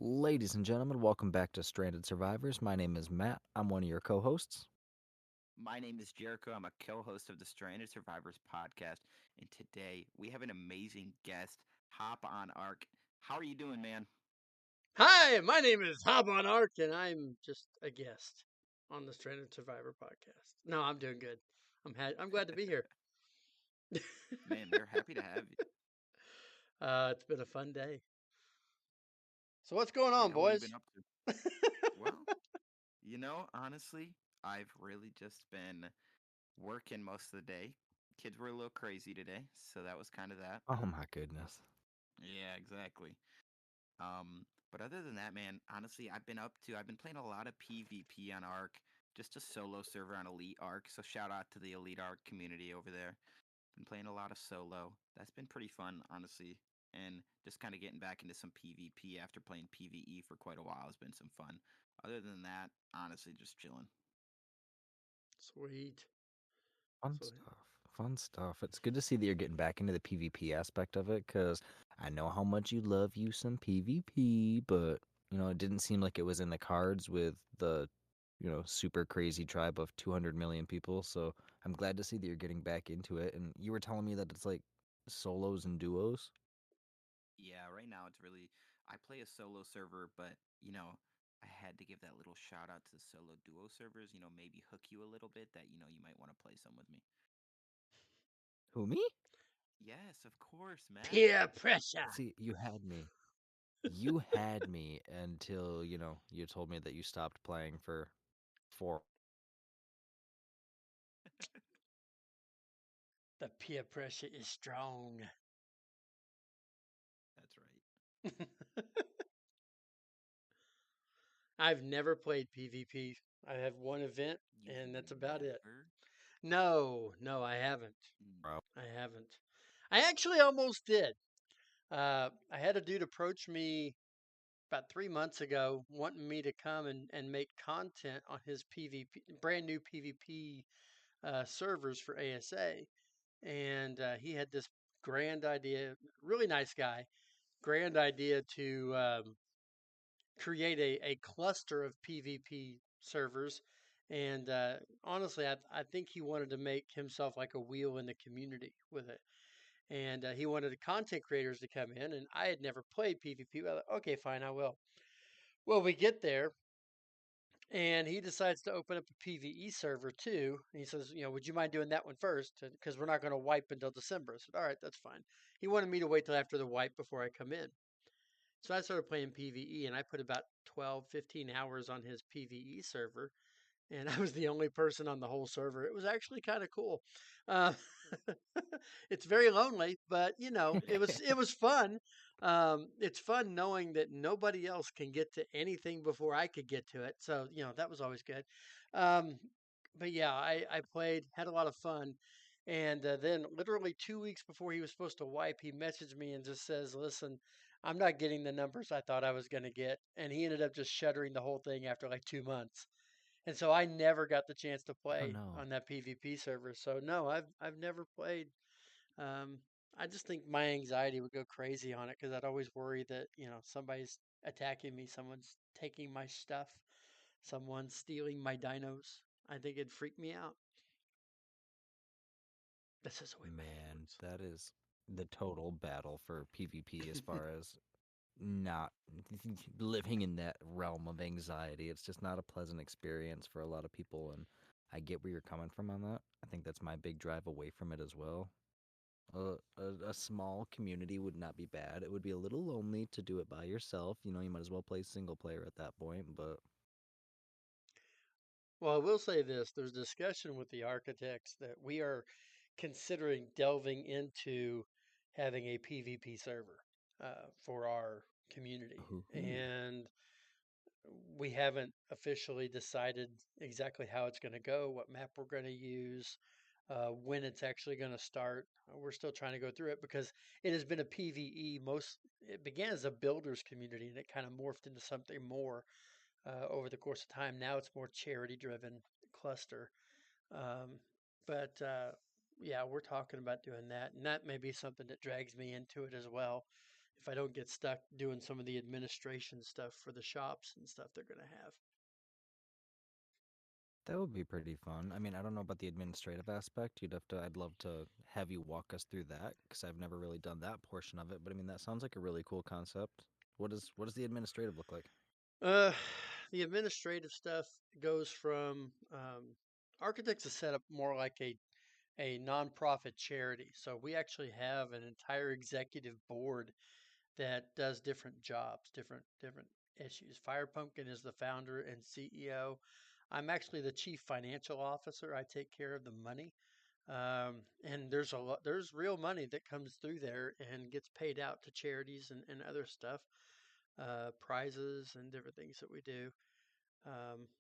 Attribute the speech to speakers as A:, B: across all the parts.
A: Ladies and gentlemen, welcome back to Stranded Survivors. My name is Matt. I'm one of your co hosts.
B: My name is Jericho. I'm a co host of the Stranded Survivors podcast. And today we have an amazing guest, Hop on Ark. How are you doing, man?
C: Hi, my name is Hopp on Ark, and I'm just a guest on the Stranded Survivor podcast. No, I'm doing good. I'm glad to be here.
B: Man, we're happy to have you.
C: It's been a fun day. So what's going on,
B: Yeah, what have you been
C: boys?
B: up to? Well, honestly, I've really just been working most of the day. Kids were a little crazy today, so that was kind of that.
A: Oh my goodness.
B: Yeah, exactly. But other than that, man, honestly, I've been playing a lot of PvP on Ark, just a solo server on Elite Ark. So shout out to the Elite Ark community over there. Been playing a lot of solo. That's been pretty fun, honestly. And just kind of getting back into some PvP after playing PvE for quite a while has been some fun. Other than that, honestly, just chilling.
C: Sweet.
A: Fun
C: Sweet.
A: stuff. Fun stuff. It's good to see that you're getting back into the PvP aspect of it because I know how much you love you some PvP, but, it didn't seem like it was in the cards with the, super crazy tribe of 200 million people. So I'm glad to see that you're getting back into it. And you were telling me that it's like solos and duos.
B: Yeah, right now it's really I play a solo server, but I had to give that little shout out to the solo duo servers, maybe hook you a little bit that you might want to play some with me.
A: Who, me?
B: Yes, of course, Matt.
C: Peer pressure.
A: See, you had me. You had me until, you told me that you stopped playing for 4.
C: The peer pressure is strong.
B: That's right.
C: I've never played PvP. I have one event,
B: You've
C: and that's about it.
B: never
C: No, I haven't.
B: Mm,
A: Bro.
C: I haven't. I actually almost did. I had a dude approach me about 3 months ago wanting me to come and make content on his PvP, brand new PvP servers for ASA. And he had this grand idea, really nice guy, grand idea to create a cluster of PvP servers. And honestly, I think he wanted to make himself like a wheel in the community with it. And he wanted the content creators to come in, and I had never played PvP. Well, okay, fine, I will. Well, we get there, and he decides to open up a PVE server too. And he says, would you mind doing that one first? Because we're not going to wipe until December. I said, all right, that's fine. He wanted me to wait till after the wipe before I come in. So I started playing PVE, and I put about 12, 15 hours on his PVE server, and I was the only person on the whole server. It was actually kind of cool. Uh, it's very lonely, but it was fun. It's fun knowing that nobody else can get to anything before I could get to it. So that was always good. Um, but yeah, I played, had a lot of fun. And then, literally 2 weeks before he was supposed to wipe, he messaged me and just says, "Listen, I'm not getting the numbers I thought I was going to get." And he ended up just shuttering the whole thing after like 2 months. And so I never got the chance to
A: Oh
C: play
A: no.
C: on that PvP server. So no, I've never played. Um, I just think my anxiety would go crazy on it because I'd always worry that somebody's attacking me, someone's taking my stuff, someone's stealing my dinos. I think it'd freak me out. That's just the way my head
A: Man, that is the total battle for PvP as far as not living in that realm of anxiety. It's just not a pleasant experience for a lot of people, and I get where you're coming from on that. I think that's my big drive away from it as well. A small community would not be bad. It would be a little lonely to do it by yourself. You might as well play single player at that point, but
C: Well, I will say this, there's discussion with the architects that we are considering delving into having a PvP server for our community.
A: ooh,
C: And we haven't officially decided exactly how it's going to go, what map we're going to use, when it's actually going to start. We're still trying to go through it because it has been a PVE. It began as a builders community and it kind of morphed into something more over the course of time. Now it's more charity driven cluster. Um, but yeah, we're talking about doing that, and that may be something that drags me into it as well. if I don't get stuck doing some of the administration stuff for the shops and stuff they're going to have.
A: That would be pretty fun. I mean, I don't know about the administrative aspect. I'd love to have you walk us through that because I've never really done that portion of it. But I mean, that sounds like a really cool concept. What does the administrative look like?
C: Uh, the administrative stuff goes from architects is set up more like a nonprofit charity. So we actually have an entire executive board that does different jobs, different issues. Fire Pumpkin is the founder and CEO. I'm actually the chief financial officer. I take care of the money. And there's real money that comes through there and gets paid out to charities and other stuff, prizes and different things that we do.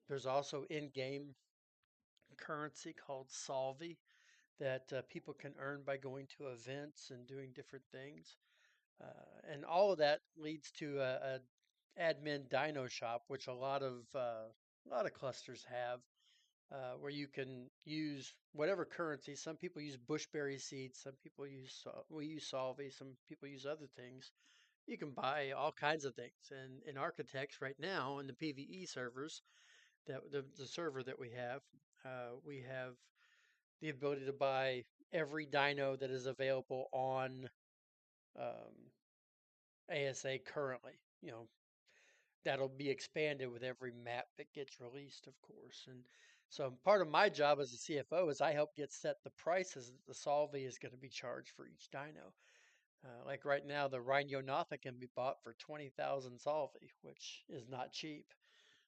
C: There's also in-game currency called Solvi that people can earn by going to events and doing different things. And all of that leads to a admin Dino shop, which a lot of clusters have, where you can use whatever currency. Some people use bushberry seeds. Some people we use Solvi. Some people use other things. You can buy all kinds of things. And in Architects right now, in the PVE servers, the server that we have the ability to buy every dino that is available on um, ASA currently. That'll be expanded with every map that gets released, of course. And so part of my job as a CFO is I help get set the prices that the Solvi is going to be charged for each dino. Like right now, the Rhinonotha can be bought for 20,000 Solvi, which is not cheap.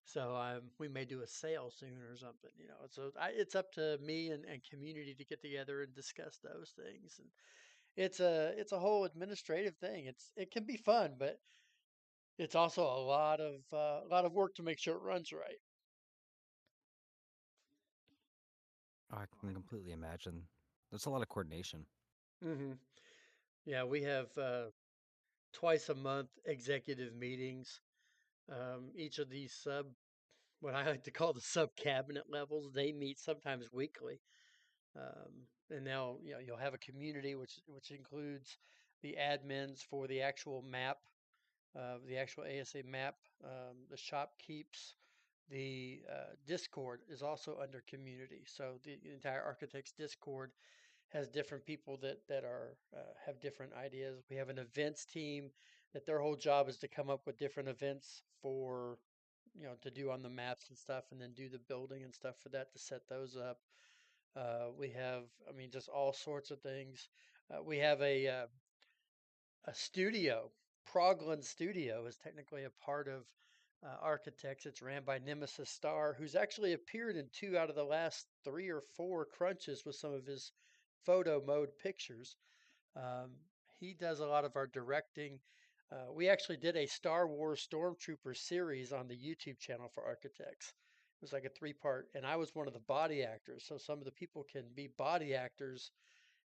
C: So we may do a sale soon or something, So it's up to me and community to get together and discuss those things. And it's a whole administrative thing. It can be fun, but it's also a lot of work to make sure it runs right.
A: Oh, I can completely imagine. That's a lot of coordination.
C: hmm Yeah, we have twice a month executive meetings. Each of these what I like to call the sub cabinet levels, they meet sometimes weekly. And now you'll have a community which includes the admins for the actual map, the actual ASA map. The shop keeps the Discord is also under community, so the entire Architects Discord has different people that have different ideas. We have an events team that their whole job is to come up with different events for to do on the maps and stuff, and then do the building and stuff for that to set those up. We have, I mean, just all sorts of things. We have a studio. Progland Studio is technically a part of Architects. It's ran by Nemesis Star, who's actually appeared in two out of the last three or four crunches with some of his photo mode pictures. Um, he does a lot of our directing. We actually did a Star Wars Stormtrooper series on the YouTube channel for Architects. It was like a three-part, and I was one of the body actors. So some of the people can be body actors,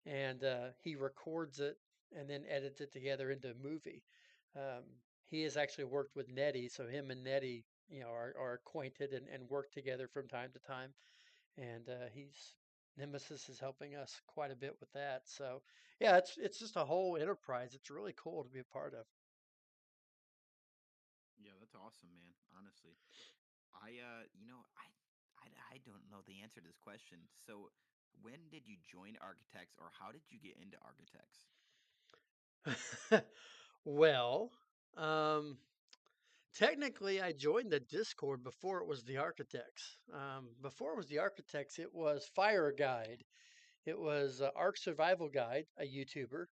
C: and he records it and then edits it together into a movie. Um, he has actually worked with Nettie, so him and Nettie, are acquainted and work together from time to time. And he's Nemesis is helping us quite a bit with that. So yeah, it's just a whole enterprise. It's really cool to be a part of.
B: Yeah, that's awesome, man. Honestly, I don't know the answer to this question. So, when did you join Architects, or how did you get into Architects?
C: Well, um, technically, I joined the Discord before it was the Architects. Before it was the Architects, it was Fire Guide. It was Ark Survival Guide, a YouTuber,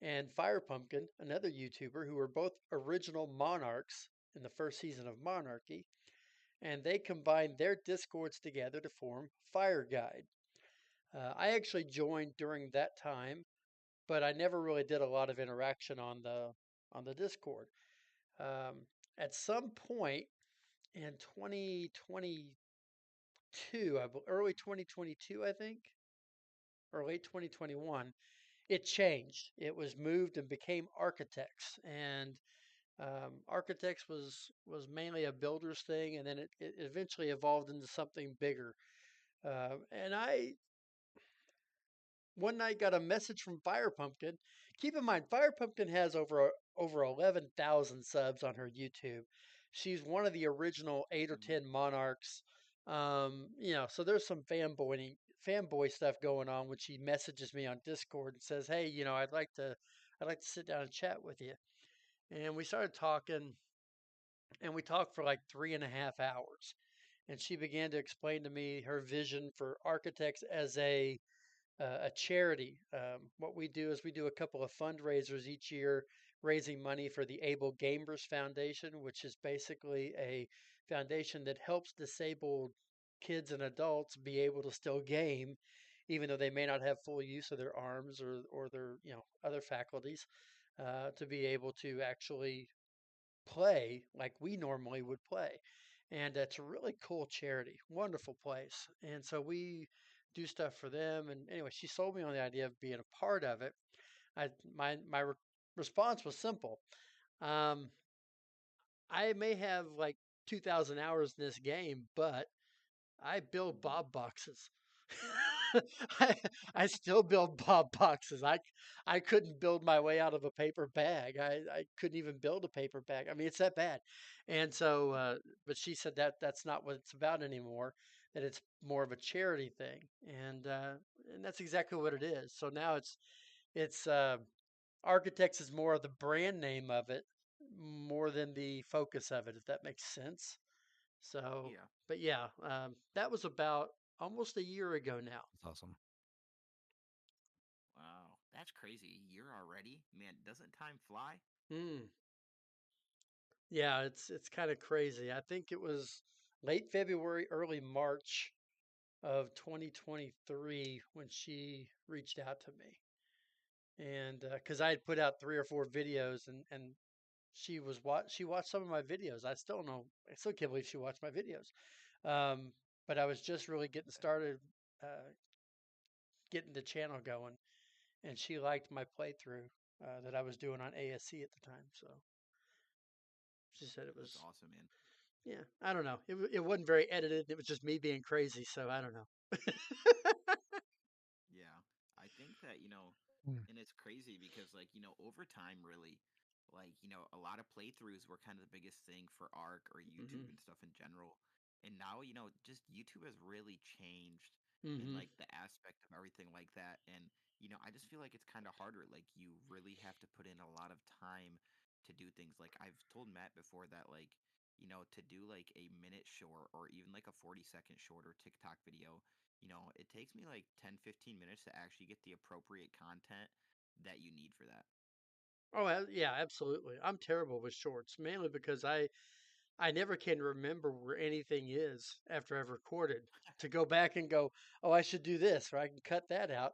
C: and Fire Pumpkin, another YouTuber, who were both original Monarchs in the first season of Monarchy. And they combined their Discords together to form Fire Guide. I actually joined during that time, but I never really did a lot of interaction on the Discord. Um, at some point in 2022, early 2022, I think, or late 2021, it changed. It was moved and became Architects, and Architects was mainly a builders thing, and then it eventually evolved into something bigger. And I one night got a message from Fire Pumpkin. Keep in mind, Fire Pumpkin has over over 11,000 subs on her YouTube. She's one of the original 8 or
B: Mm.
C: 10 monarchs. So there's some fanboy stuff going on when she messages me on Discord and says, "Hey, I'd like to sit down and chat with you." And we started talking, and we talked for like 3.5 hours. And she began to explain to me her vision for Architects as a charity. What we do is we do a couple of fundraisers each year, raising money for the Able Gamers Foundation, which is basically a foundation that helps disabled kids and adults be able to still game, even though they may not have full use of their arms or their other faculties, to be able to actually play like we normally would play. And it's a really cool charity, wonderful place. And so we do stuff for them. And anyway, she sold me on the idea of being a part of it. I my response was simple. Um, I may have like 2,000 hours in this game, but I build
B: Mhm.
C: Bob boxes. I, I still build Bob boxes. I couldn't build my way out of a paper bag. I couldn't even build a paper bag. I mean, it's that bad. And so, but she said that that's not what it's about anymore. That it's more of a charity thing, and that's exactly what it is. So now it's Architects is more of the brand name of it, more than the focus of it, if that makes sense. So,
B: Yeah.
C: but yeah, that was about almost a year ago now.
A: That's awesome.
B: Wow. That's crazy. A year already? Man, doesn't time fly?
C: Mm. Yeah, it's kind of crazy. I think it was late February, early March of 2023 when she reached out to me, and because I had put out 3 or 4 videos, and she watched some of my videos. I still can't believe she watched my videos. Um, but I was just really getting
B: Okay.
C: started, getting the channel going, and she liked my playthrough that I was doing on ASC at the time. So she said it
B: That's
C: was,
B: awesome, man.
C: yeah, I don't know. It wasn't very edited. It was just me being crazy. So I don't know.
B: Yeah. I think that,
A: Mm.
B: and it's crazy because, like, over time, really, like, a lot of playthroughs were kind of the biggest thing for Ark or YouTube
C: Hmm.
B: and stuff in general. And now, just YouTube has really changed in,
C: Hmm.
B: like, the aspect of everything like that. And, I just feel like it's kind of harder. Like, you really have to put in a lot of time to do things. Like, I've told Matt before that, like, to do like a minute short or even like a 40-second short or TikTok video, it takes me like 10, 15 minutes to actually get the appropriate content that you need for that.
C: Oh yeah, absolutely. I'm terrible with shorts, mainly because I never can remember where anything is after I've recorded to go back and go, oh, I should do this, or I can cut that out.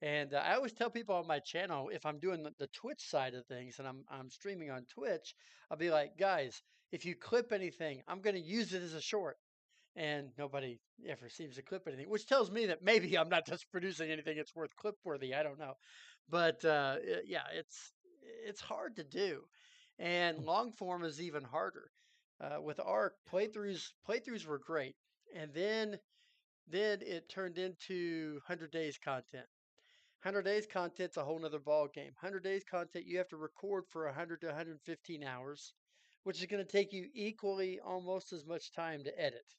C: And I always tell people on my channel, if I'm doing the Twitch side of things and I'm streaming on Twitch, I'll be like, guys, if you clip anything, I'm going to use it as a short. And nobody ever seems to clip anything, which tells me that maybe I'm not just producing anything that's worth clip worthy. I don't know, but yeah, it's hard to do, and long form is even harder. With Arc,
B: Yeah.
C: playthroughs were great, and then it turned into 100 days content. 100 days content's a whole nother ball game. 100 days content, you have to record for 100 to 115 hours, which is going to take you equally almost as much time to edit,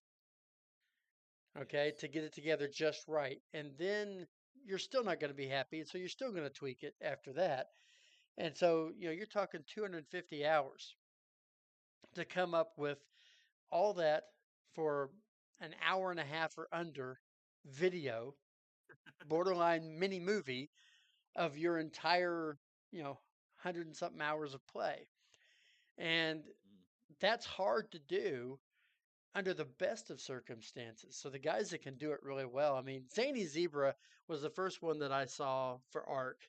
C: okay,
B: Yes.
C: to get it together just right. And then you're still not going to be happy. And so you're still going to tweak it after that. And so, you're talking 250 hours to come up with all that for an hour and a half or under video, borderline mini movie of your entire, 100 and something hours of play. And
B: Mm.
C: that's hard to do under the best of circumstances. So the guys that can do it really well, I mean, Zany Zebra was the first one that I saw for Ark.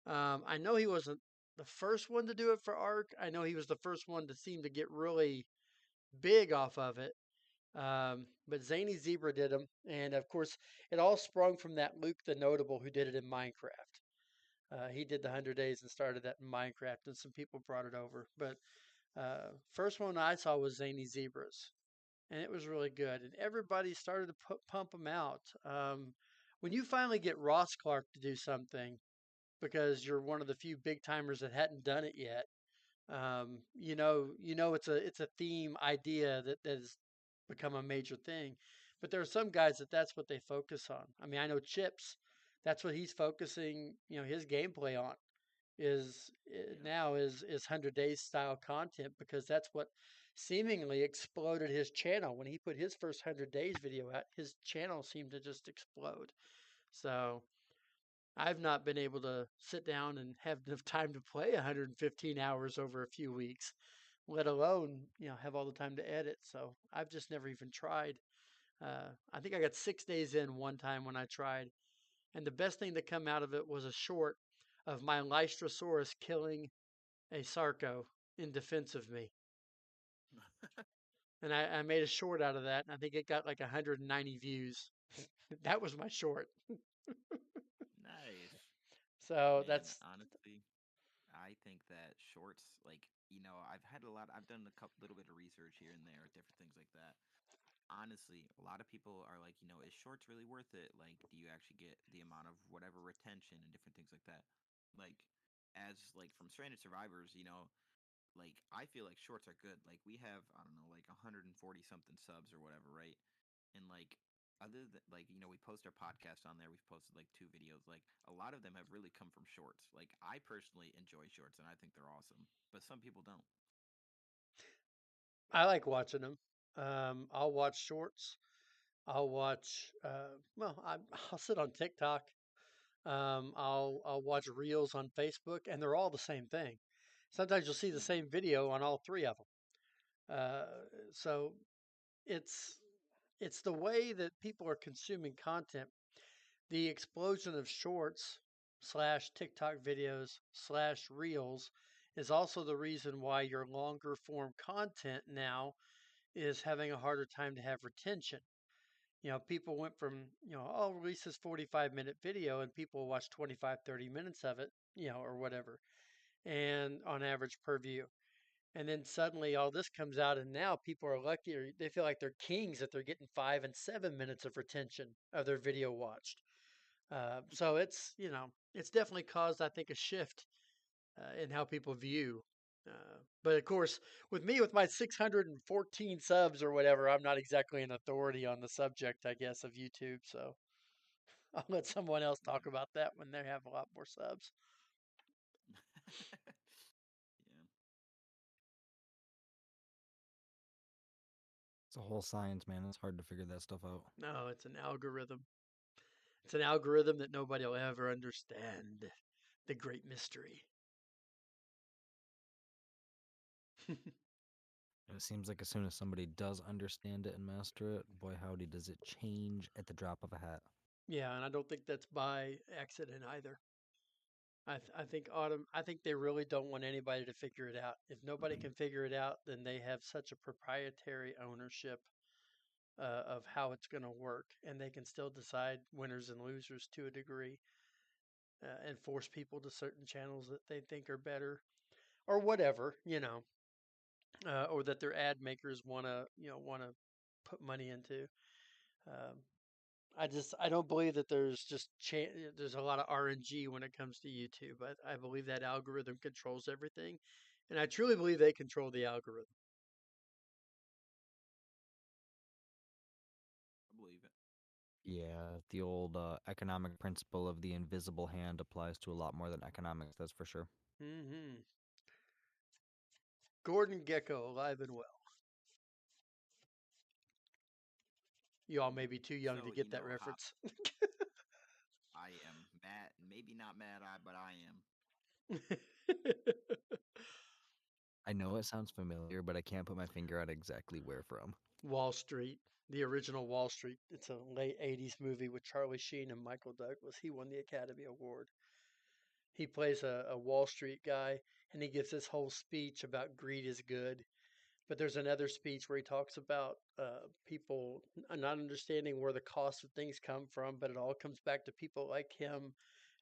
C: I know he wasn't the first one to do it for Ark. I know he was the first one to seem to get really big off of it. But Zany Zebra did them, and of course, it all sprung from that Luke the Notable who did it in Minecraft. He did the
B: Mm.
C: 100 days and started that in Minecraft, and some people brought it over. But first one I saw was Zany Zebras, and it was really good. And everybody started to pump them out. When you finally get Ross Clark to do something, because you're one of the few big timers that hadn't done it yet, It's a theme idea that has become a major thing. But there are some guys that's what they focus on. I mean, I know Chips, that's what he's focusing, his gameplay on
B: Yeah.
C: now is 100 days style content because that's what seemingly exploded his channel. When he put his first 100 days video out, his channel seemed to just explode. So I've not been able to sit down and have enough time to play 115 hours over a few weeks, let alone, have all the time to edit. So I've just never even tried. I think I got 6 days in one time when I tried, and the best thing that come out of it was a short of my Lystrosaurus killing a Sarco in defense of me. And I made a short out of that, and I think it got like 190 views. That was my short.
B: Nice.
C: So
B: Man,
C: that's
B: honestly, I think that shorts, like, I've done a couple little bit of research here and there, different things like that. Honestly, a lot of people are like, is shorts really worth it? Like, do you actually get the amount of whatever retention and different things like that? Like, as like from Stranded Survivors, like I feel like shorts are good. Like we have, I don't know, like 140 something subs or whatever, right? And like other than like, we post our podcast on there. We've posted like two videos. Like a lot of them have really come from shorts. Like I personally enjoy shorts and I think they're awesome, but some people don't.
C: I like watching them. I'll watch shorts. I'll watch. I'll sit on TikTok. I'll watch reels on Facebook, and they're all the same thing. Sometimes you'll see the
B: Hmm.
C: same video on all three of them. Uh, so it's it's the way that people are consuming content. The explosion of shorts slash TikTok videos slash reels is also the reason why your longer form content now is having a harder time to have retention. People went from, I'll release this 45-minute video and people watch 25, 30 minutes of it, or whatever, and on average per view. And then suddenly all this comes out, and now people are lucky, or they feel like they're kings that they're getting 5 and 7 minutes of retention of their video watched. So it's definitely caused, I think, a shift in how people view. But of course, with me, with my 614 subs or whatever, I'm not exactly an authority on the subject, I guess, of YouTube. So I'll let someone else talk
B: Yeah.
C: about that when they have a lot more subs.
B: Yeah.
A: It's a whole science, man. It's hard to figure that stuff out.
C: No, it's an algorithm. It's an algorithm that nobody will ever understand. The great mystery.
A: And it seems like as soon as somebody does understand it and master it, boy howdy, does it change at the drop of a hat.
C: Yeah, and I don't think that's by accident either. I think they really don't want anybody to figure it out. If nobody can figure it out, then they have such a proprietary ownership of how it's going to work, and they can still decide winners and losers to a degree, and force people to certain channels that they think are better, or whatever, or that their ad makers want to put money into. Um, I don't believe that there's a lot of RNG when it comes to YouTube. I believe that algorithm controls everything, and I truly believe they control the algorithm.
B: I believe it.
A: Yeah, the old economic principle of the invisible hand applies to a lot more than economics, that's for sure.
C: Hmm. Gordon Gecko, alive and well. You all may
B: Yeah.
C: be too young to
B: So,
C: get that
B: Hop,
C: reference.
B: I am mad, maybe not mad eye, but I am.
A: I know it sounds familiar, but I can't put my finger on exactly where from.
C: Wall Street, the original Wall Street. It's a late 80s movie with Charlie Sheen and Michael Douglas. He won the Academy Award. He plays a Wall Street guy, and he gives this whole speech about greed is good. But there's another speech where he talks about people not understanding where the cost of things come from, but it all comes back to people like him,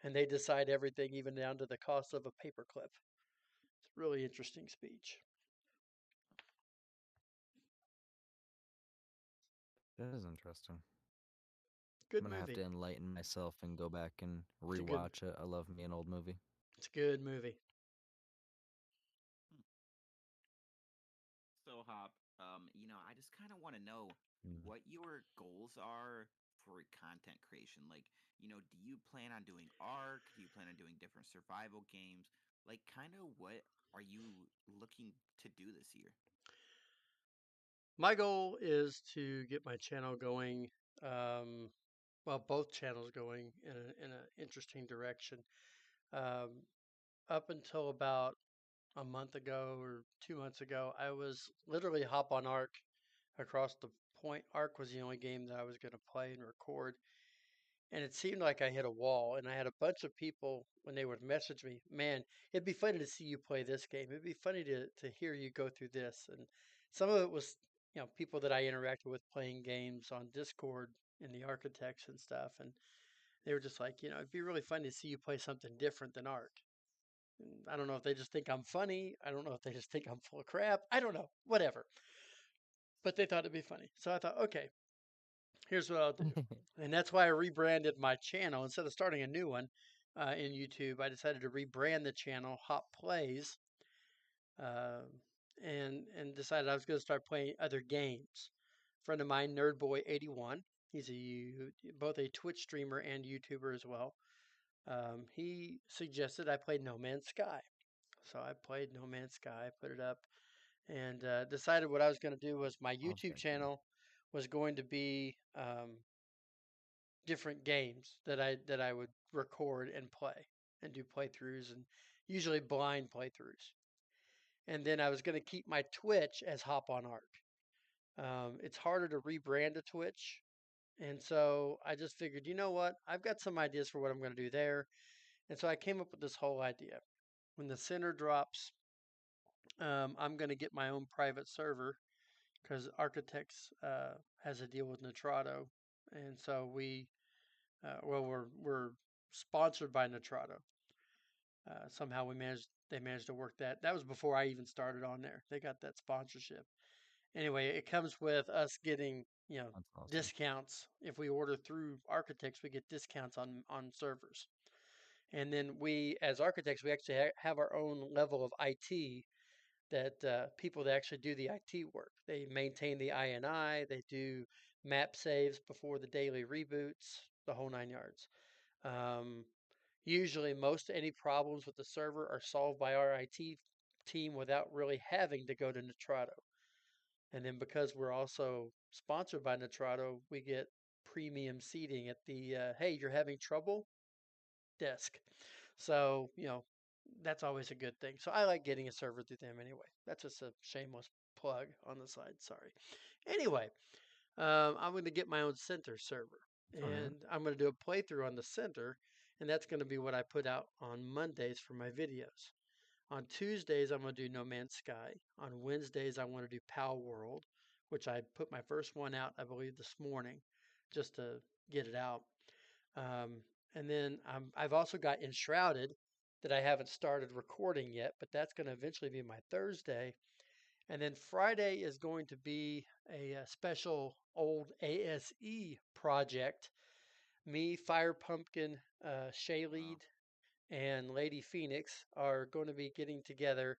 C: and they decide everything, even down to the cost of a paperclip. It's a really interesting speech.
A: That is interesting. I'm
C: Good
A: gonna have
C: movie.
A: to enlighten myself and go back and
C: It's a good.
A: rewatch it. I love me an old movie.
C: It's a good movie.
B: Hop, I just kind of want to know
A: Mm.
B: what your goals are for content creation. Like, do you plan on doing Ark? Do you plan on doing different survival games? Like, kind of what are you looking to do this year?
C: My goal is to get my channel going, um, well, both channels going in an interesting direction. Um, Up until about a month ago or 2 months ago, I was literally hop on Ark across the point. Ark was the only game that I was going to play and record. And it seemed like I hit a wall. And I had a bunch of people when they would message me, man, it'd be funny to see you play this game. It'd be funny to hear you go through this. And some of it was, people that I interacted with playing games on Discord and the architects and stuff. And they were just like, it'd be really funny to see you play something different than Ark. And I don't know if they just think I'm funny. I don't know if they just think I'm full of crap. I don't know. Whatever. But they thought it'd be funny. So I thought, okay, here's what I'll do. And that's why I rebranded my channel. Instead of starting a new one in YouTube, I decided to rebrand the channel Hop Plays uh, and decided I was going to start playing other games. A friend of mine, Nerdboy81, he's both a Twitch streamer and YouTuber as well. He suggested I play No Man's Sky. So I played No Man's Sky, put it up, and decided what I was going to do was my
A: Love
C: YouTube
A: that game.
C: channel was going to be different games that I would record and play and do playthroughs and usually blind playthroughs. And then I was going to keep my Twitch as Hop on Ark. It's harder to rebrand a Twitch. And so I just figured, you know what? I've got some ideas for what I'm going to do there. And so I came up with this whole idea. When the center drops, I'm going to get my own private server because Architects has a deal with Nitrado. And so we're sponsored by Nitrado. Somehow they managed to work that. That was before I even started on there. They got that sponsorship. Anyway, it comes with us getting
A: That's awesome.
C: discounts if we order through Architects. We get discounts on servers, and then we as Architects we actually have our own level of IT that people that actually do the IT work. They maintain the INI. They do map saves before the daily reboots, the whole 9 yards. Um, Usually, most any problems with the server are solved by our IT team without really having to go to Nitrado. And then because we're also sponsored by Nitrado, we get premium seating at the hey, you're having trouble desk. So, that's always a good thing. So I like getting a server through them anyway. That's just a shameless plug on the side. Sorry. Anyway, I'm going to get my own center server
A: It's all right.
C: and I'm going to do a playthrough on the center. And that's going to be what I put out on Mondays for my videos. On Tuesdays, I'm going to do No Man's Sky. On Wednesdays, I want to do Pal World, which I put my first one out, I believe, this morning just to get it out. Um, and then I've also got Enshrouded that I haven't started recording yet, but that's going to eventually be my Thursday. And then Friday is going to be a special old ASE project. Me, Fire Pumpkin,
B: Wow.
C: Shaylead, and Lady Phoenix are going to be getting together,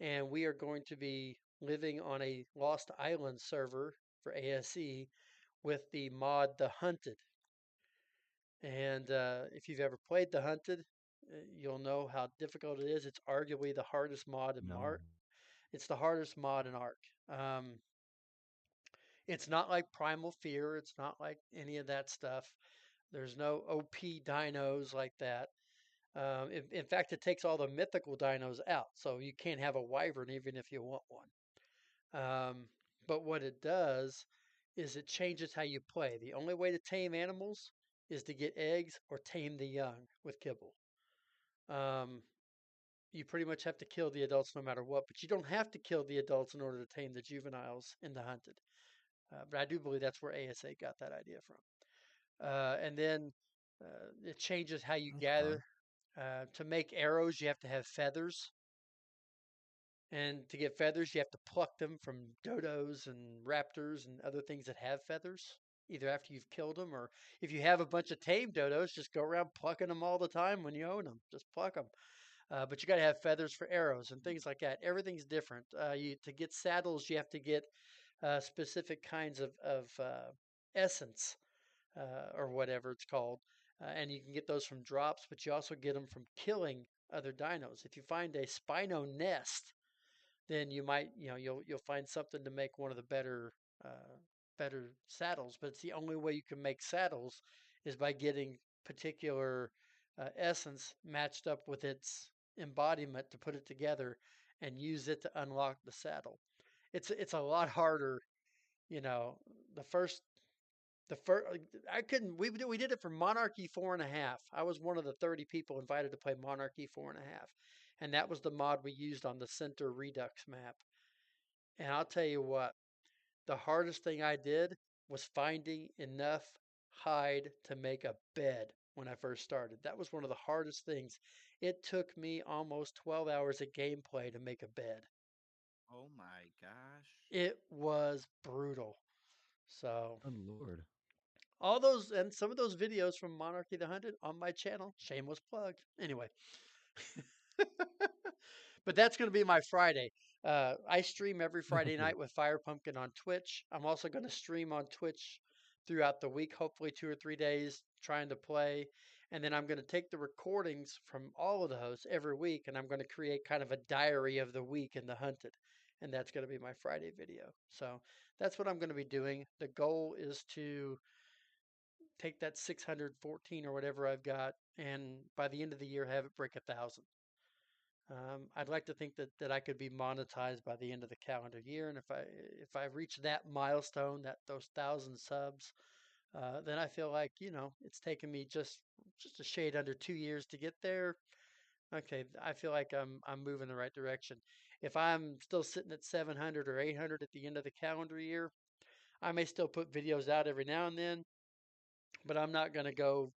C: and we are going to be living on a Lost Island server for ASE with the mod The Hunted. And if you've ever played The Hunted, you'll know how difficult it is. It's arguably the hardest mod in
A: No.
C: Ark. It's the hardest mod in Ark. It's not like Primal Fear. It's not like any of that stuff. There's no OP dinos like that. In fact, it takes all the mythical dinos out, so you can't have a wyvern even if you want one. But what it does is it changes how you play. The only way to tame animals is to get eggs or tame the young with kibble. Um, you pretty much have to kill the adults no matter what, but you don't have to kill the adults in order to tame the juveniles in the hunted. But I do believe that's where ASA got that idea from. And then it changes how you
A: That's
C: gather.
A: fun.
C: To make arrows, you have to have feathers. And to get feathers, you have to pluck them from dodos and raptors and other things that have feathers, either after you've killed them or if you have a bunch of tame dodos, just go around plucking them all the time when you own them. Just pluck them. But you got to have feathers for arrows and things like that. Everything's different. To get saddles, you have to get specific kinds of essence or whatever it's called, and you can get those from drops. But you also get them from killing other dinos. If you find a Spino nest, then you might, you'll find something to make one of the better saddles. But it's the only way you can make saddles is by getting particular essence matched up with its embodiment to put it together and use it to unlock the saddle. It's a lot harder, you know. The first the first I couldn't we did it for Monarchy 4.5. I was one of the 30 people invited to play Monarchy 4.5, and that was the mod we used on the Center Redux map. And I'll tell you what, the hardest thing I did was finding enough hide to make a bed when I first started. That was one of the hardest things. It took me almost 12 hours of gameplay to make a bed.
B: Oh my gosh.
C: It was brutal. So,
A: Good lord.
C: all those and some of those videos from Monarchy the Hunted on my channel, shameless plug. Anyway, but that's going to be my Friday. I stream every Friday night with Fire Pumpkin on Twitch. I'm also going to stream on Twitch throughout the week, hopefully 2 or 3 days, trying to play. And then I'm going to take the recordings from all of those every week, and I'm going to create kind of a diary of the week in the hunted. And that's going to be my Friday video. So that's what I'm going to be doing. The goal is to take that 614 or whatever I've got, and by the end of the year, have it break 1,000. I'd like to think that I could be monetized by the end of the calendar year, and if I reach that milestone, those 1,000 subs, then I feel like it's taken me just a shade under 2 years to get there. Okay, I feel like I'm moving the right direction. If I'm still sitting at 700 or 800 at the end of the calendar year, I may still put videos out every now and then, but I'm not going to go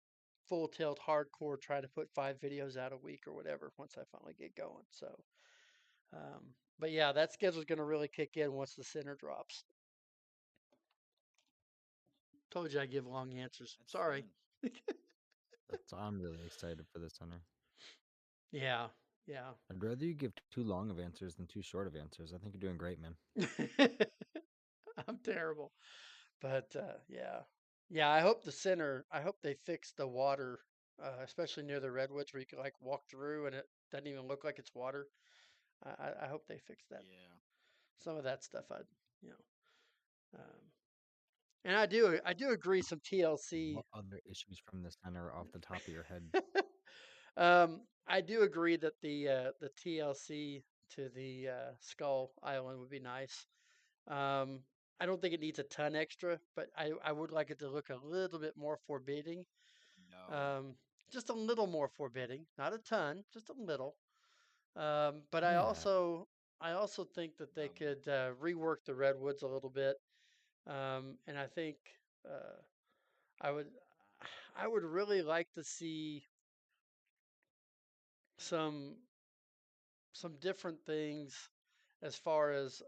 C: full tilt hardcore try to put 5 videos out a week or whatever once I finally get going. So, but yeah, that schedule's going to really kick in once the center drops. Told you I give long answers.
B: That's
C: Sorry.
B: fun.
A: I'm really excited for this center.
C: Yeah, yeah.
A: I'd rather you give too long of answers than too short of answers. I think you're doing great, man.
C: I'm terrible. But yeah. Yeah, I hope the center, I hope they fix the water, especially near the redwoods where you can like walk through and it doesn't even look like it's water. I hope they fix that.
B: Yeah.
C: Some of that stuff you know, and I do agree some TLC.
A: What other issues from the center off the top of your head?
C: I do agree that the TLC to the Skull Island would be nice. Um, I don't think it needs a ton extra, but I would like it to look a little bit more forbidding.
B: No.
C: Um, just a little more forbidding, not a ton, just a little. But I
A: Yeah.
C: also I also think that they could rework the redwoods a little bit, and I think uh, I would I would really like to see some some different things as far as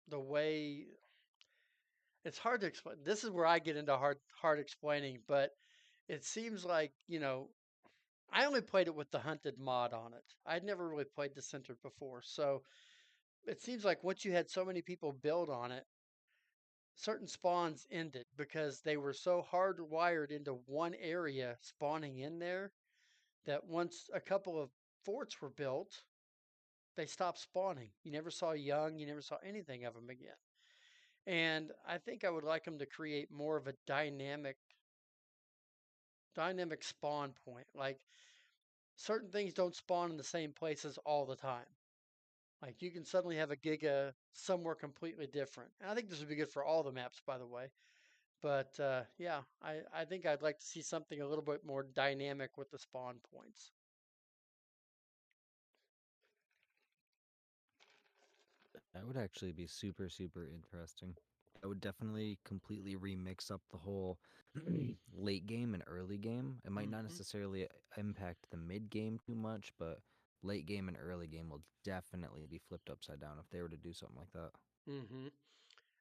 C: the way it's hard to explain. This is where I get into hard explaining, but it seems like, I only played it with the hunted mod on it. I'd never really played the center before. So it seems like once you had so many people build on it, certain spawns ended because they were so hardwired into one area spawning in there that once a couple of forts were built, they stopped spawning. You never saw young, you never saw anything of them again. And I think I would like them to create more of a dynamic spawn point. Like certain things don't spawn in the same places all the time. Like you can suddenly have a Giga somewhere completely different. And I think this would be good for all the maps, by the way. But yeah, I think I'd like to see something a little bit more dynamic with the spawn points.
A: That would actually be super, super interesting. That would definitely completely remix up the whole late game and early game. It might not
C: Hmm.
A: necessarily impact the mid game too much, but late game and early game will definitely be flipped upside down if they were to do something like that.
C: Hmm.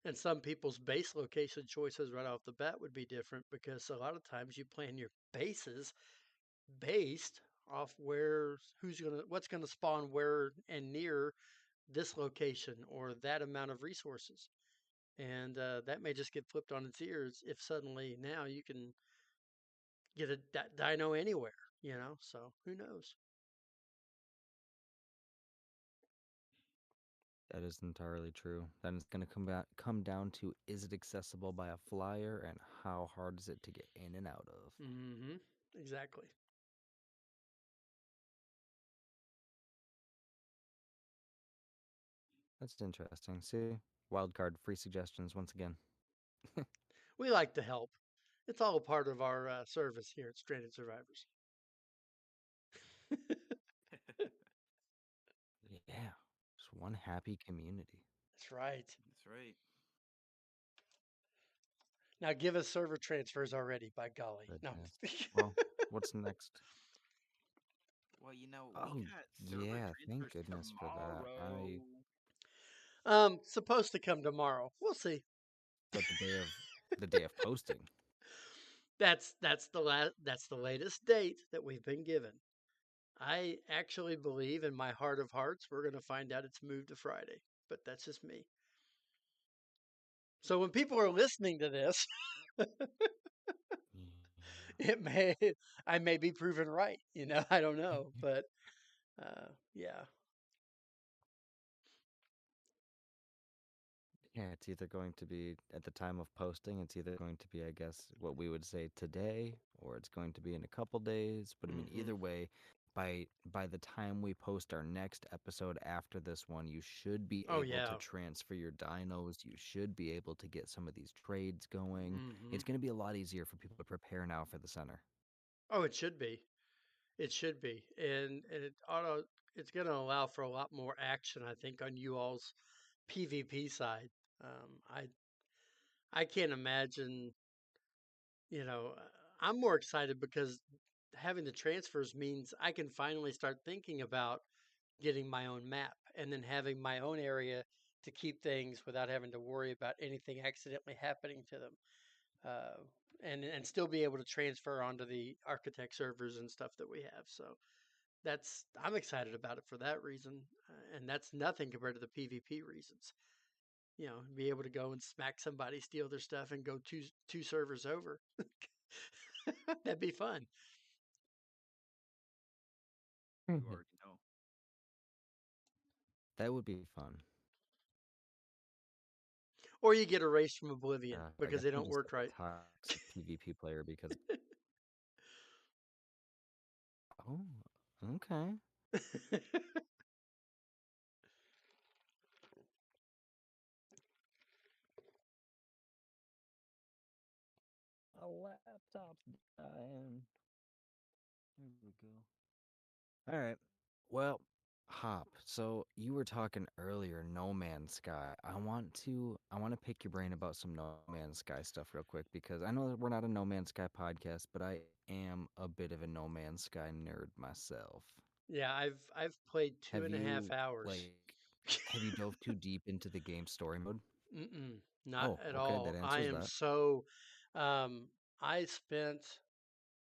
C: And some people's base location choices right off the bat would be different because a lot of times you plan your bases based off what's gonna spawn where and near this location or that amount of resources. And that may just get flipped on its ears if suddenly now you can get a dino anywhere, So who knows?
A: That is entirely true. Then it's going to come down to, is it accessible by a flyer and how hard is it to get in and out of?
C: Mm-hmm. Exactly.
A: That's interesting. See, wildcard free suggestions once again.
C: We like to help. It's all a part of our service here at Stranded Survivors.
A: Yeah, just one happy community.
C: That's right.
B: That's right.
C: Now give us server transfers already, by golly. No.
A: Fantastic. Well, what's next?
B: Well, we
A: Oh,
B: got server
A: yeah, thank
B: transfers
A: goodness for that.
B: tomorrow.
C: Supposed to come tomorrow. We'll see.
A: But the day of posting.
C: That's the latest date that we've been given. I actually believe in my heart of hearts we're going to find out it's moved to Friday, but that's just me. So when people are listening to this, it may I may be proven right, I don't know, but yeah.
A: Yeah, it's either going to be at the time of posting, it's either going to be, I guess, what we would say today, or it's going to be in a couple days. But I mean,
C: Mhm.
A: either way, by the time we post our next episode after this one, you should be
C: Oh
A: able to
C: yeah.
A: transfer your dinos. You should be able to get some of these trades going.
C: Mhm.
A: It's going to be a lot easier for people to prepare now for the center.
C: Oh, it should be. It should be. And it's going to allow for a lot more action, I think, on you all's PvP side. I can't imagine, you know, uh, I'm more excited because having the transfers means I can finally start thinking about getting my own map and then having my own area to keep things without having to worry about anything accidentally happening to them. Uh, and still be able to transfer onto the architect servers and stuff that we have. So I'm excited about it for that reason, and that's nothing compared to the PvP reasons. Be able to go and smack somebody, steal their stuff, and go two servers over. That'd be fun.
B: You already know.
A: That would be fun.
C: Or you get erased from oblivion
A: I
C: because
A: guess
C: they
A: I'm
C: don't
A: just
C: work
A: like
C: right.
A: a toxic PvP player because. Oh, okay. A laptop's dying. There we go. All right. Well, Hop. So you were talking earlier, No Man's Sky. I want to pick your brain about some No Man's Sky stuff real quick because I know that we're not a No Man's Sky podcast, but I am a bit of a No Man's Sky nerd myself.
C: Yeah, I've played two
A: Have
C: and a half
A: you
C: hours.
A: like have you dove too deep into the game story mode?
C: Mm-mm, not
A: Oh,
C: at
A: okay, that
C: all. I
A: answers
C: am
A: that.
C: so. Um, I spent.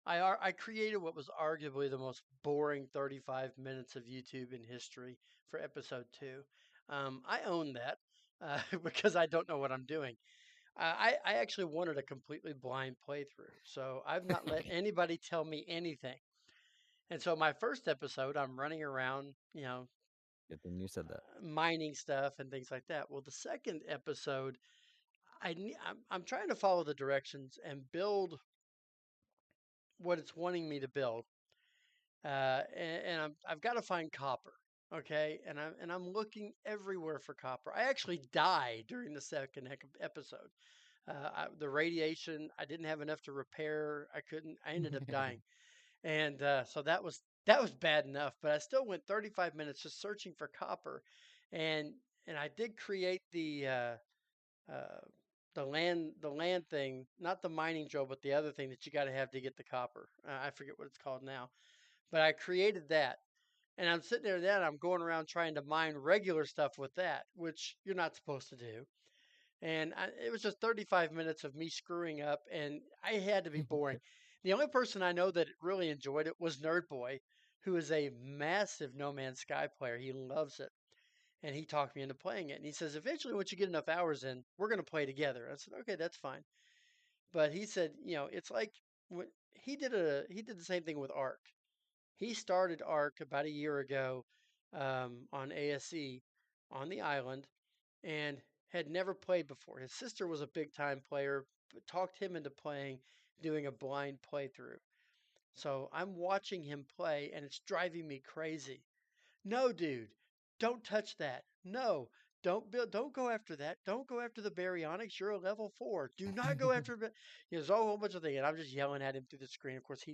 C: I created what was arguably the most boring 35 minutes of YouTube in history for episode 2. I own that because I don't know what I'm doing. I actually wanted a completely blind playthrough, so I've not let anybody tell me anything. And so my first episode, I'm running around,
A: Good thing you said that.
C: mining stuff and things like that. Well, the second episode, I'm trying to follow the directions and build what it's wanting me to build. And I've got to find copper. Okay, and I'm looking everywhere for copper. I actually die during the second episode. The radiation, I didn't have enough to repair. I couldn't. I ended up dying, and so that was bad enough. But I still went 35 minutes just searching for copper, and and I did create uh, the land thing, not the mining drill, but the other thing that you got to have to get the copper. I forget what it's called now, but I created that. And I'm sitting there then I'm going around trying to mine regular stuff with that, which you're not supposed to do. And it was just 35 minutes of me screwing up, and I had to be boring. The only person I know that really enjoyed it was Nerd Boy, who is a massive No Man's Sky player. He loves it. And he talked me into playing it. And he says, eventually, once you get enough hours in, we're going to play together. I said, okay, that's fine. But he said, it's like when he did the same thing with Ark. He started Ark about a year ago on ASE on the island and had never played before. His sister was a big time player, but talked him into playing, doing a blind playthrough. So I'm watching him play and it's driving me crazy. No, dude, don't touch that. No, don't go after that. Don't go after the baryonyx. You're a level 4. Do not go after there's a whole bunch of things. And I'm just yelling at him through the screen. Of course,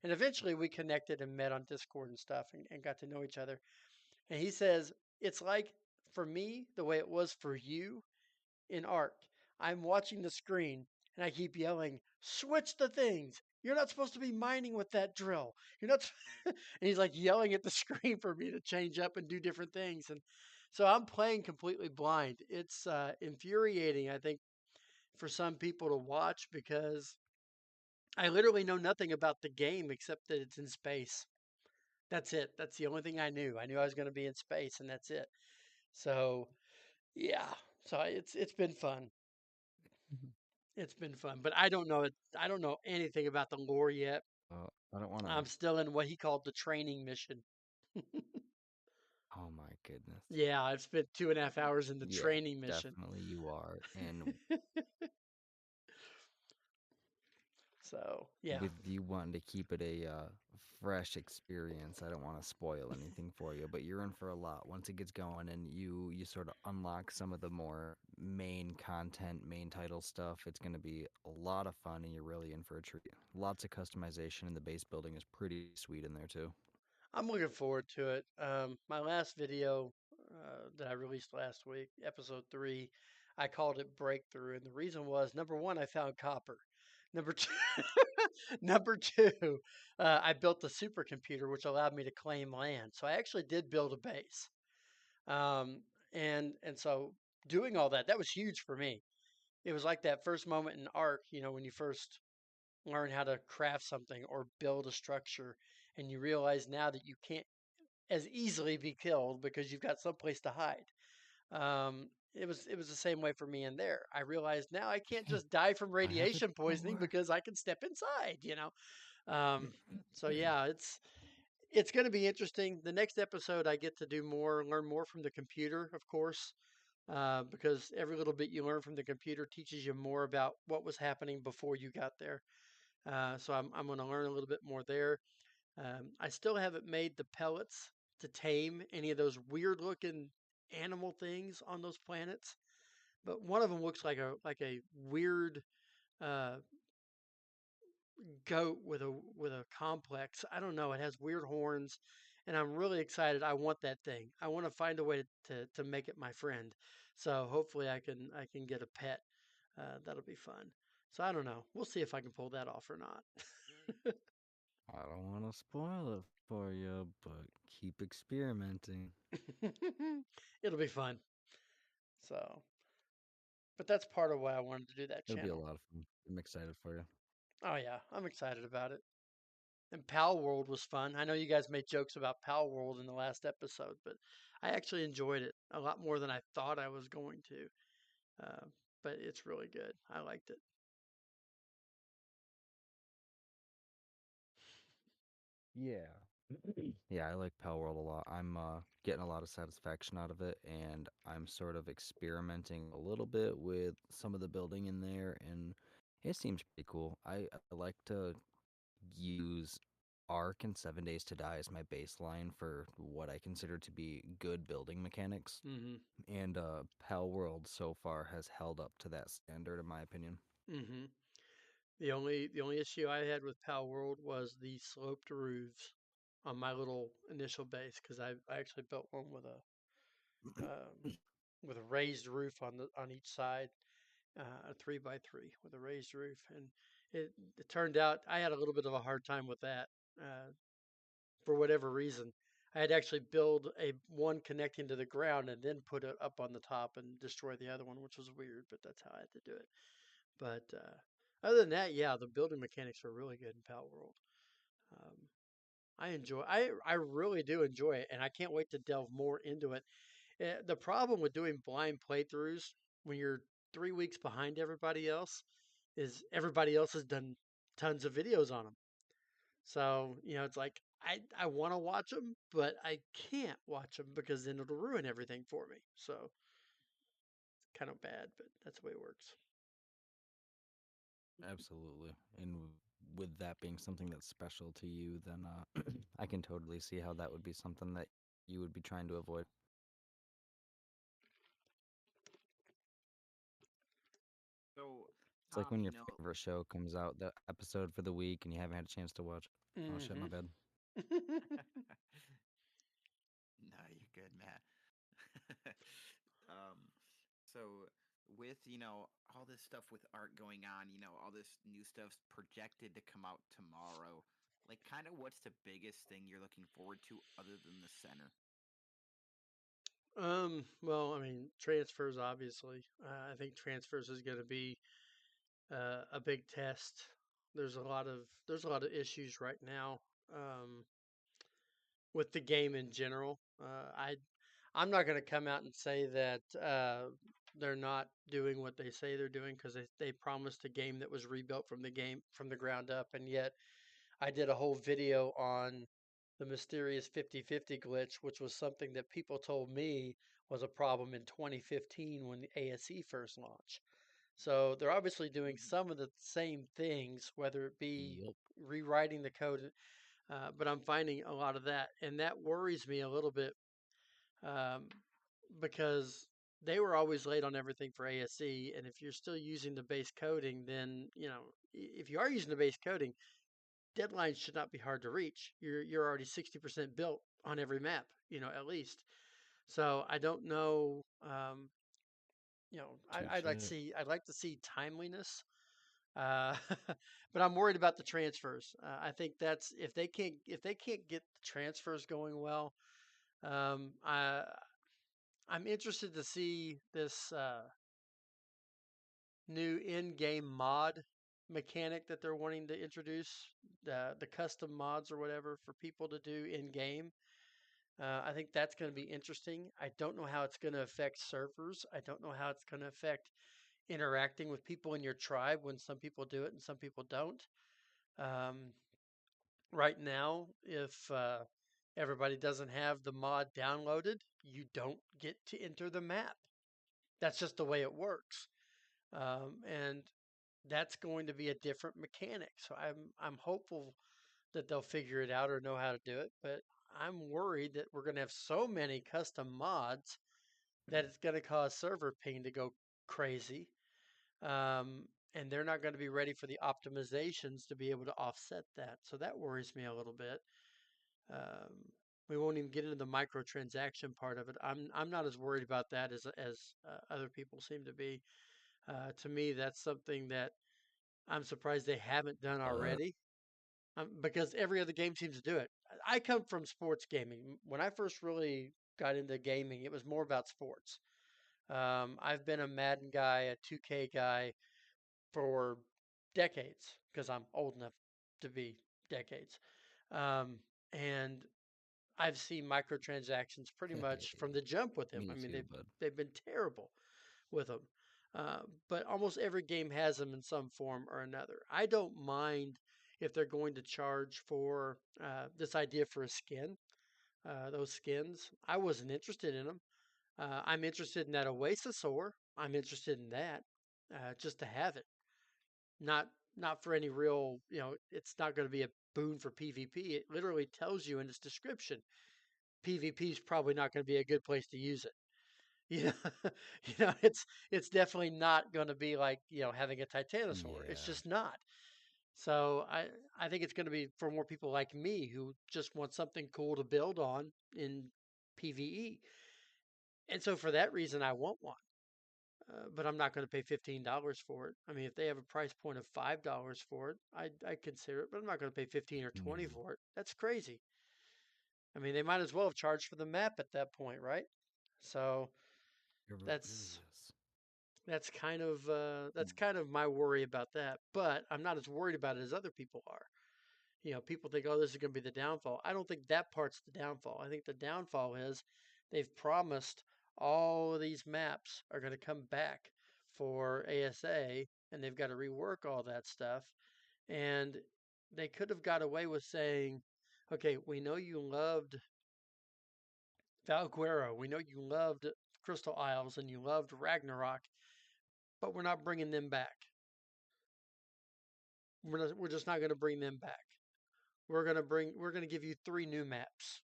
C: and eventually we connected and met on Discord and stuff and got to know each other. And he says, it's like for me, the way it was for you in Ark. I'm watching the screen and I keep yelling, switch the things. You're not supposed to be mining with that drill. You're not. And he's like yelling at the screen for me to change up and do different things. And so I'm playing completely blind. It's infuriating, I think, for some people to watch because I literally know nothing about the game except that it's in space. That's it. That's the only thing I knew. I knew I was going to be in space, and that's it. So yeah. So it's been fun. It's been fun, but I don't know it. I don't know anything about the lore yet.
A: I don't want to.
C: I'm still in what he called the training mission.
A: Oh my goodness.
C: Yeah, I've spent 2.5 hours in the
A: Yeah,
C: training mission.
A: definitely you are. And
C: So yeah,
A: with you wanting to keep it a fresh experience, I don't want to spoil anything for you, but you're in for a lot once it gets going, and you sort of unlock some of the more main content, main title stuff. It's going to be a lot of fun, and you're really in for a treat. Lots of customization, and the base building is pretty sweet in there too.
C: I'm looking forward to it. My last video that I released last week, episode 3, I called it Breakthrough, and the reason was number one, I found copper. Number two, number two, I built the supercomputer, which allowed me to claim land. So I actually did build a base. Um, and so doing all that, that was huge for me. It was like that first moment in Ark, when you first learn how to craft something or build a structure, and you realize now that you can't as easily be killed because you've got someplace to hide. It was the same way for me in there. I realized now I can't just die from
A: I have it
C: radiation poisoning
A: more.
C: because I can step inside. Um, so yeah, it's going to be interesting. The next episode, I get to learn more from the computer, of course, because every little bit you learn from the computer teaches you more about what was happening before you got there. So I'm going to learn a little bit more there. I still haven't made the pellets to tame any of those weird looking animal things on those planets, but one of them looks like a weird uh, goat with a complex. I don't know. It has weird horns, and I'm really excited. I want that thing. I want to find a way to make it my friend. So hopefully I can get a pet. That'll be fun. So I don't know. We'll see if I can pull that off or not.
A: I don't want to spoil it for you, but keep experimenting.
C: It'll be fun. So, but that's part of why I wanted to do that
A: It'll be a
C: channel.
A: lot of fun. I'm excited for you.
C: Oh yeah, I'm excited about it. And Pal World was fun. I know you guys made jokes about Pal World in the last episode, but I actually enjoyed it a lot more than I thought I was going to. Uh, but it's really good. I liked it.
A: Yeah. Yeah, I like Pal World a lot. I'm getting a lot of satisfaction out of it, and I'm sort of experimenting a little bit with some of the building in there, and it seems pretty cool. I like to use Ark and 7 Days to Die as my baseline for what I consider to be good building mechanics,
C: Mm-hmm.
A: and Pal World so far has held up to that standard, in my opinion.
C: Mm-hmm. The only issue I had with Pal World was the sloped roofs on my little initial base because I actually built one um, with a raised roof on each side, a 3x3 with a raised roof, and it turned out I had a little bit of a hard time with that for whatever reason. I had to actually build a one connecting to the ground and then put it up on the top and destroy the other one, which was weird, but that's how I had to do it. But other than that, yeah, the building mechanics are really good in Pal World. Um, I really do enjoy it, and I can't wait to delve more into it. The problem with doing blind playthroughs when you're 3 weeks behind everybody else is everybody else has done tons of videos on them. So, it's like I want to watch them, but I can't watch them because then it'll ruin everything for me. So, kind of bad, but that's the way it works.
A: Absolutely. And with that being something that's special to you, then I can totally see how that would be something that you would be trying to avoid.
B: So,
A: It's like
B: Hopp,
A: when your favorite show comes out, the episode for the week, and you haven't had a chance to watch it. Oh shit, my
C: Hmm.
A: bad.
B: no, you're good, Matt. um, so with all this stuff with art going on, all this new stuff's projected to come out tomorrow. Like, kind of, what's the biggest thing you're looking forward to other than the center?
C: Well, I mean, transfers obviously. I think transfers is going to be a big test. There's a lot of issues right now um, with the game in general. I'm not going to come out and say that they're not doing what they say they're doing because they promised a game that was rebuilt from the ground up, and yet I did a whole video on the mysterious 50/50 glitch, which was something that people told me was a problem in 2015 when the ASE first launched. So they're obviously doing
B: Mhm.
C: some of the same things, whether it be
A: Yup.
C: rewriting the code, but I'm finding a lot of that, and that worries me a little bit um, because they were always late on everything for ASE, and if you're still using the base coding, then if you are using the base coding, deadlines should not be hard to reach. You're already 60% built on every map, at least. So I don't know.
A: Touche.
C: I'd like to see timeliness, uh, but I'm worried about the transfers. I think that's if they can't get the transfers going well. Um, I I'm interested to see this new in-game mod mechanic that they're wanting to introduce, the custom mods or whatever for people to do in game. I think that's going to be interesting. I don't know how it's going to affect servers. I don't know how it's going to affect interacting with people in your tribe when some people do it and some people don't. Um, right now, if everybody doesn't have the mod downloaded, you don't get to enter the map. That's just the way it works. And that's going to be a different mechanic. So I'm hopeful that they'll figure it out or know how to do it. But I'm worried that we're going to have so many custom mods that it's going to cause server ping to go crazy. And they're not going to be ready for the optimizations to be able to offset that. So that worries me a little bit. Um, we won't even get into the microtransaction part of it. I'm not as worried about that as other people seem to be. To me, that's something that I'm surprised they haven't done
A: Uh,
C: already. Because every other game seems to do it. I come from sports gaming. When I first really got into gaming, it was more about sports. I've been a Madden guy, a 2K guy for decades because I'm old enough to be decades. Um, and I've seen microtransactions pretty much from the jump with them.
A: me
C: I mean,
A: too,
C: they've
A: bud.
C: they've been terrible with them. But almost every game has them in some form or another. I don't mind if they're going to charge for this idea for a skin, those skins. I wasn't interested in them. I'm interested in that Oasisaur. I'm interested in that just to have it, not not for any real. It's not going to be a boon for PvP. It literally tells you in its description PvP is probably not going to be a good place to use it. You know, it's definitely not going to be like having a Titanosaur. It's
A: Yeah.
C: just not. So I think it's going to be for more people like me who just want something cool to build on in PVE. And so for that reason, I want one. But I'm not going to pay $15 for it. I mean, if they have a price point of $5 for it, I consider it. But I'm not going to pay 15 or 20
A: No.
C: for it. That's crazy. I mean, they might as well have charged for the map at that point, right? So
A: It really
C: that's
A: is.
C: that's kind of my worry about that. But I'm not as worried about it as other people are. People think, oh, this is going to be the downfall. I don't think that part's the downfall. I think the downfall is they've promised all of these maps are going to come back for ASA, and they've got to rework all that stuff. And they could have got away with saying, okay, we know you loved Valguero, we know you loved Crystal Isles, and you loved Ragnarok, but we're not bringing them back. We're just not going to bring them back. We're going to give you 3 new maps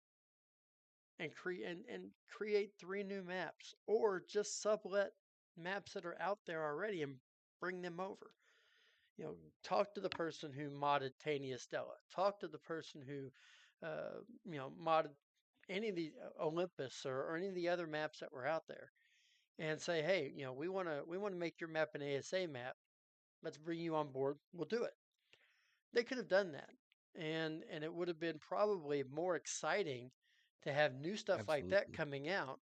C: and create 3 new maps, or just sublet maps that are out there already and bring them over. Talk to the person who modded Tania Stella. Talk to the person who modded any of the Olympus, or any of the other maps that were out there, and say, hey, we want to make your map an ASA map. Let's bring you on board. We'll do it. They could have done that, and it would have been probably more exciting to have new stuff like that
A: Absolutely.
C: coming out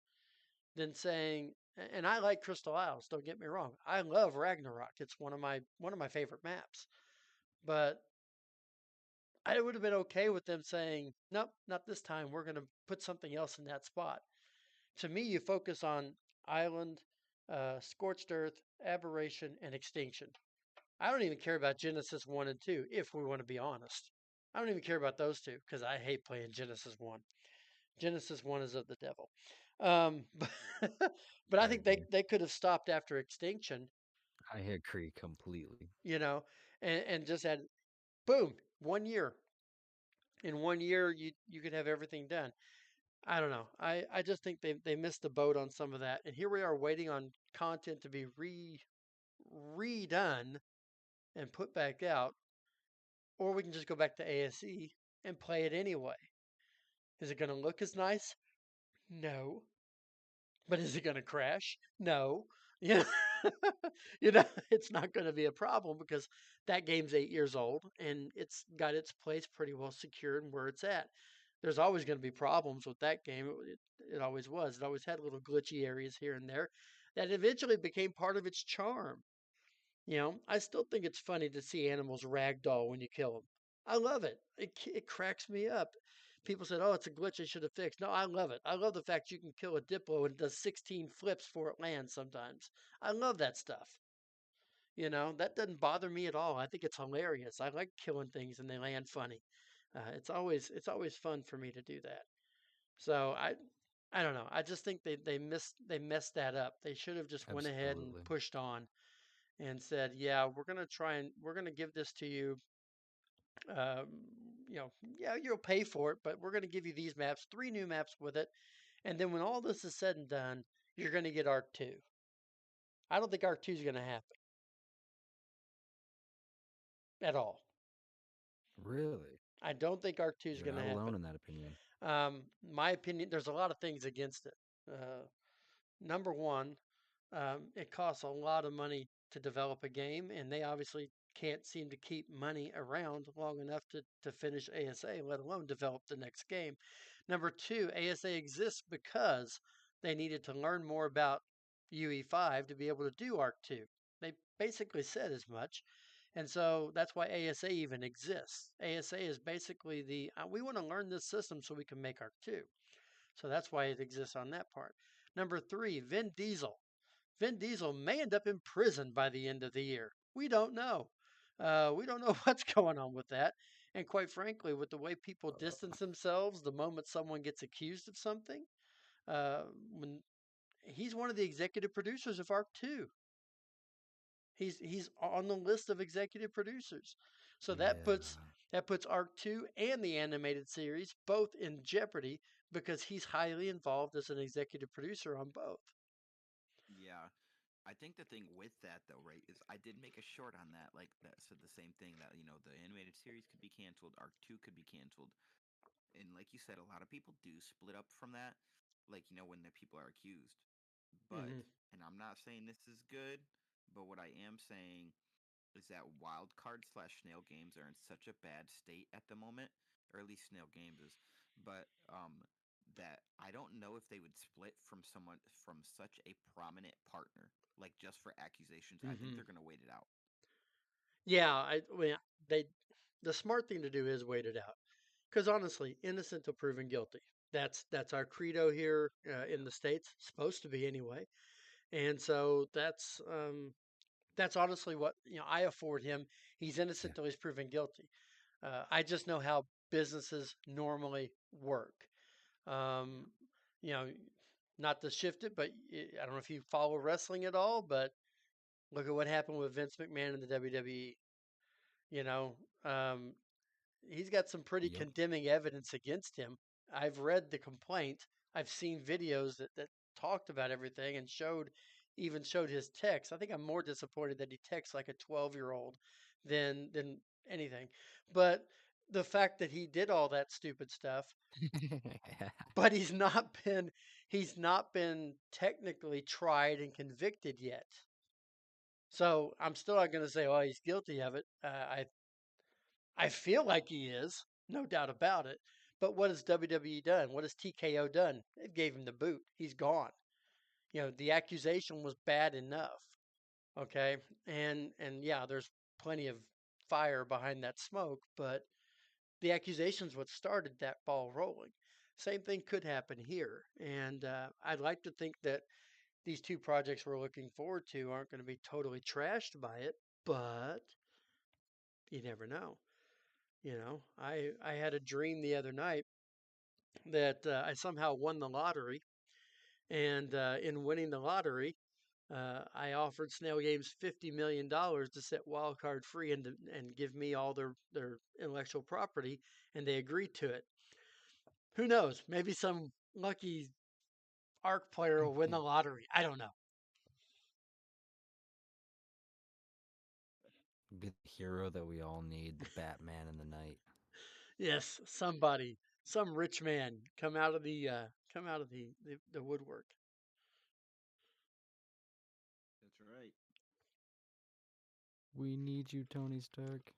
C: than saying. And I like Crystal Isles. Don't get me wrong. I love Ragnarok. It's one of my favorite maps. But I would have been okay with them saying, nope, not this time. We're going to put something else in that spot. To me, you focus on Island, Scorched Earth, Aberration, and Extinction. I don't even care about Genesis 1 and 2, if we want to be honest. I don't even care about those two because I hate playing Genesis 1. Genesis 1 is of the devil. But I
A: I
C: think
A: agree.
C: they could have stopped after Extinction,
A: I agree completely.
C: you know, and just had, boom, 1 year. In 1 year, you could have everything done. I don't know. I just think they missed the boat on some of that. And here we are waiting on content to be redone and put back out, or we can just go back to ASE and play it anyway. Is it going to look as nice? No. But is it going to crash? No. You know, it's not going to be a problem because that game's 8 years old and it's got its place pretty well secured and where it's at. There's always going to be problems with that game. It always was. It always had little glitchy areas here and there that eventually became part of its charm. I still think it's funny to see animals ragdoll when you kill them. I love it. It cracks me up. People said, "Oh, it's a glitch I should have fixed." No, I love it. I love the fact you can kill a Diplo and it does 16 flips before it lands sometimes. I love that stuff. That doesn't bother me at all. I think it's hilarious. I like killing things and they land funny. It's always fun for me to do that. So I don't know. I just think they messed that up. They should have just went ahead and
A: Absolutely.
C: pushed on and said, "Yeah, we're gonna give this to you. Um, yeah, you'll pay for it, but we're gonna give you these maps, 3 new maps with it, and then when all this is said and done, you're gonna get Arc 2." I don't think Arc 2 is gonna happen at all.
A: Really?
C: I don't think Arc 2 is
A: You're
C: gonna
A: not alone
C: happen.
A: in that opinion.
C: My opinion, there's a lot of things against it. Number one, it costs a lot of money to develop a game, and they obviously can't seem to keep money around long enough to finish ASA, let alone develop the next game. Number two, ASA exists because they needed to learn more about UE5 to be able to do Arc 2. They basically said as much. And so that's why ASA even exists. ASA is basically we want to learn this system so we can make Arc 2. So that's why it exists on that part. Number three, Vin Diesel. Vin Diesel may end up in prison by the end of the year. We don't know. We don't know what's going on with that. And quite frankly, with the way people distance themselves the moment someone gets accused of something, uh, when he's one of the executive producers of Arc 2. He's on the list of executive producers. So
A: Yeah.
C: that puts Arc 2 and the animated series both in jeopardy because he's highly involved as an executive producer on both.
B: Yeah. I think the thing with that though, right, is I did make a short on that, like that said the same thing that the animated series could be canceled, Arc 2 could be canceled, and like you said, a lot of people do split up from that, like when the people are accused. But
C: Hmm.
B: and I'm not saying this is good, but what I am saying is that Wildcard slash Snail Games are in such a bad state at the moment, or at least Snail Games is, but that I don't know if they would split from someone from such a prominent partner, like just for accusations. I think
C: Hmm.
B: they're gonna wait it out.
C: Yeah, well, they the smart thing to do is wait it out. Because honestly, innocent till proven guilty. That's our credo here in the states. Supposed to be anyway. And so that's honestly what I afford him. He's
A: Yeah.
C: innocent till he's proven guilty. I just know how businesses normally work. Um, you know, not to shift it, but I don't know if you follow wrestling at all, but look at what happened with Vince McMahon in the WWE. You know, um, he's got some pretty
A: Yep.
C: condemning evidence against him. I've read the complaint. I've seen videos that talked about everything and showed his text. I think I'm more disappointed that he texts like a 12-year-old than anything. But the fact that he did all that stupid stuff, but he's not been technically tried and convicted yet. So I'm still not going to say, oh, he's guilty of it. I feel like he is, no doubt about it. But what has WWE done? What has TKO done? They gave him the boot. He's gone. The accusation was bad enough. Okay, and yeah, there's plenty of fire behind that smoke, but the accusation's what started that ball rolling. Same thing could happen here, and I'd like to think that these two projects we're looking forward to aren't going to be totally trashed by it, but you never know. I had a dream the other night that I somehow won the lottery, and in winning the lottery, I offered Snail Games $50 million to set Wildcard free and give me all their intellectual property, and they agreed to it. Who knows? Maybe some lucky Ark player will win the lottery. I don't know.
A: Be the hero that we all need, the Batman in the night.
C: Yes, some rich man come out of the woodwork.
B: That's right.
A: We need you, Tony Stark.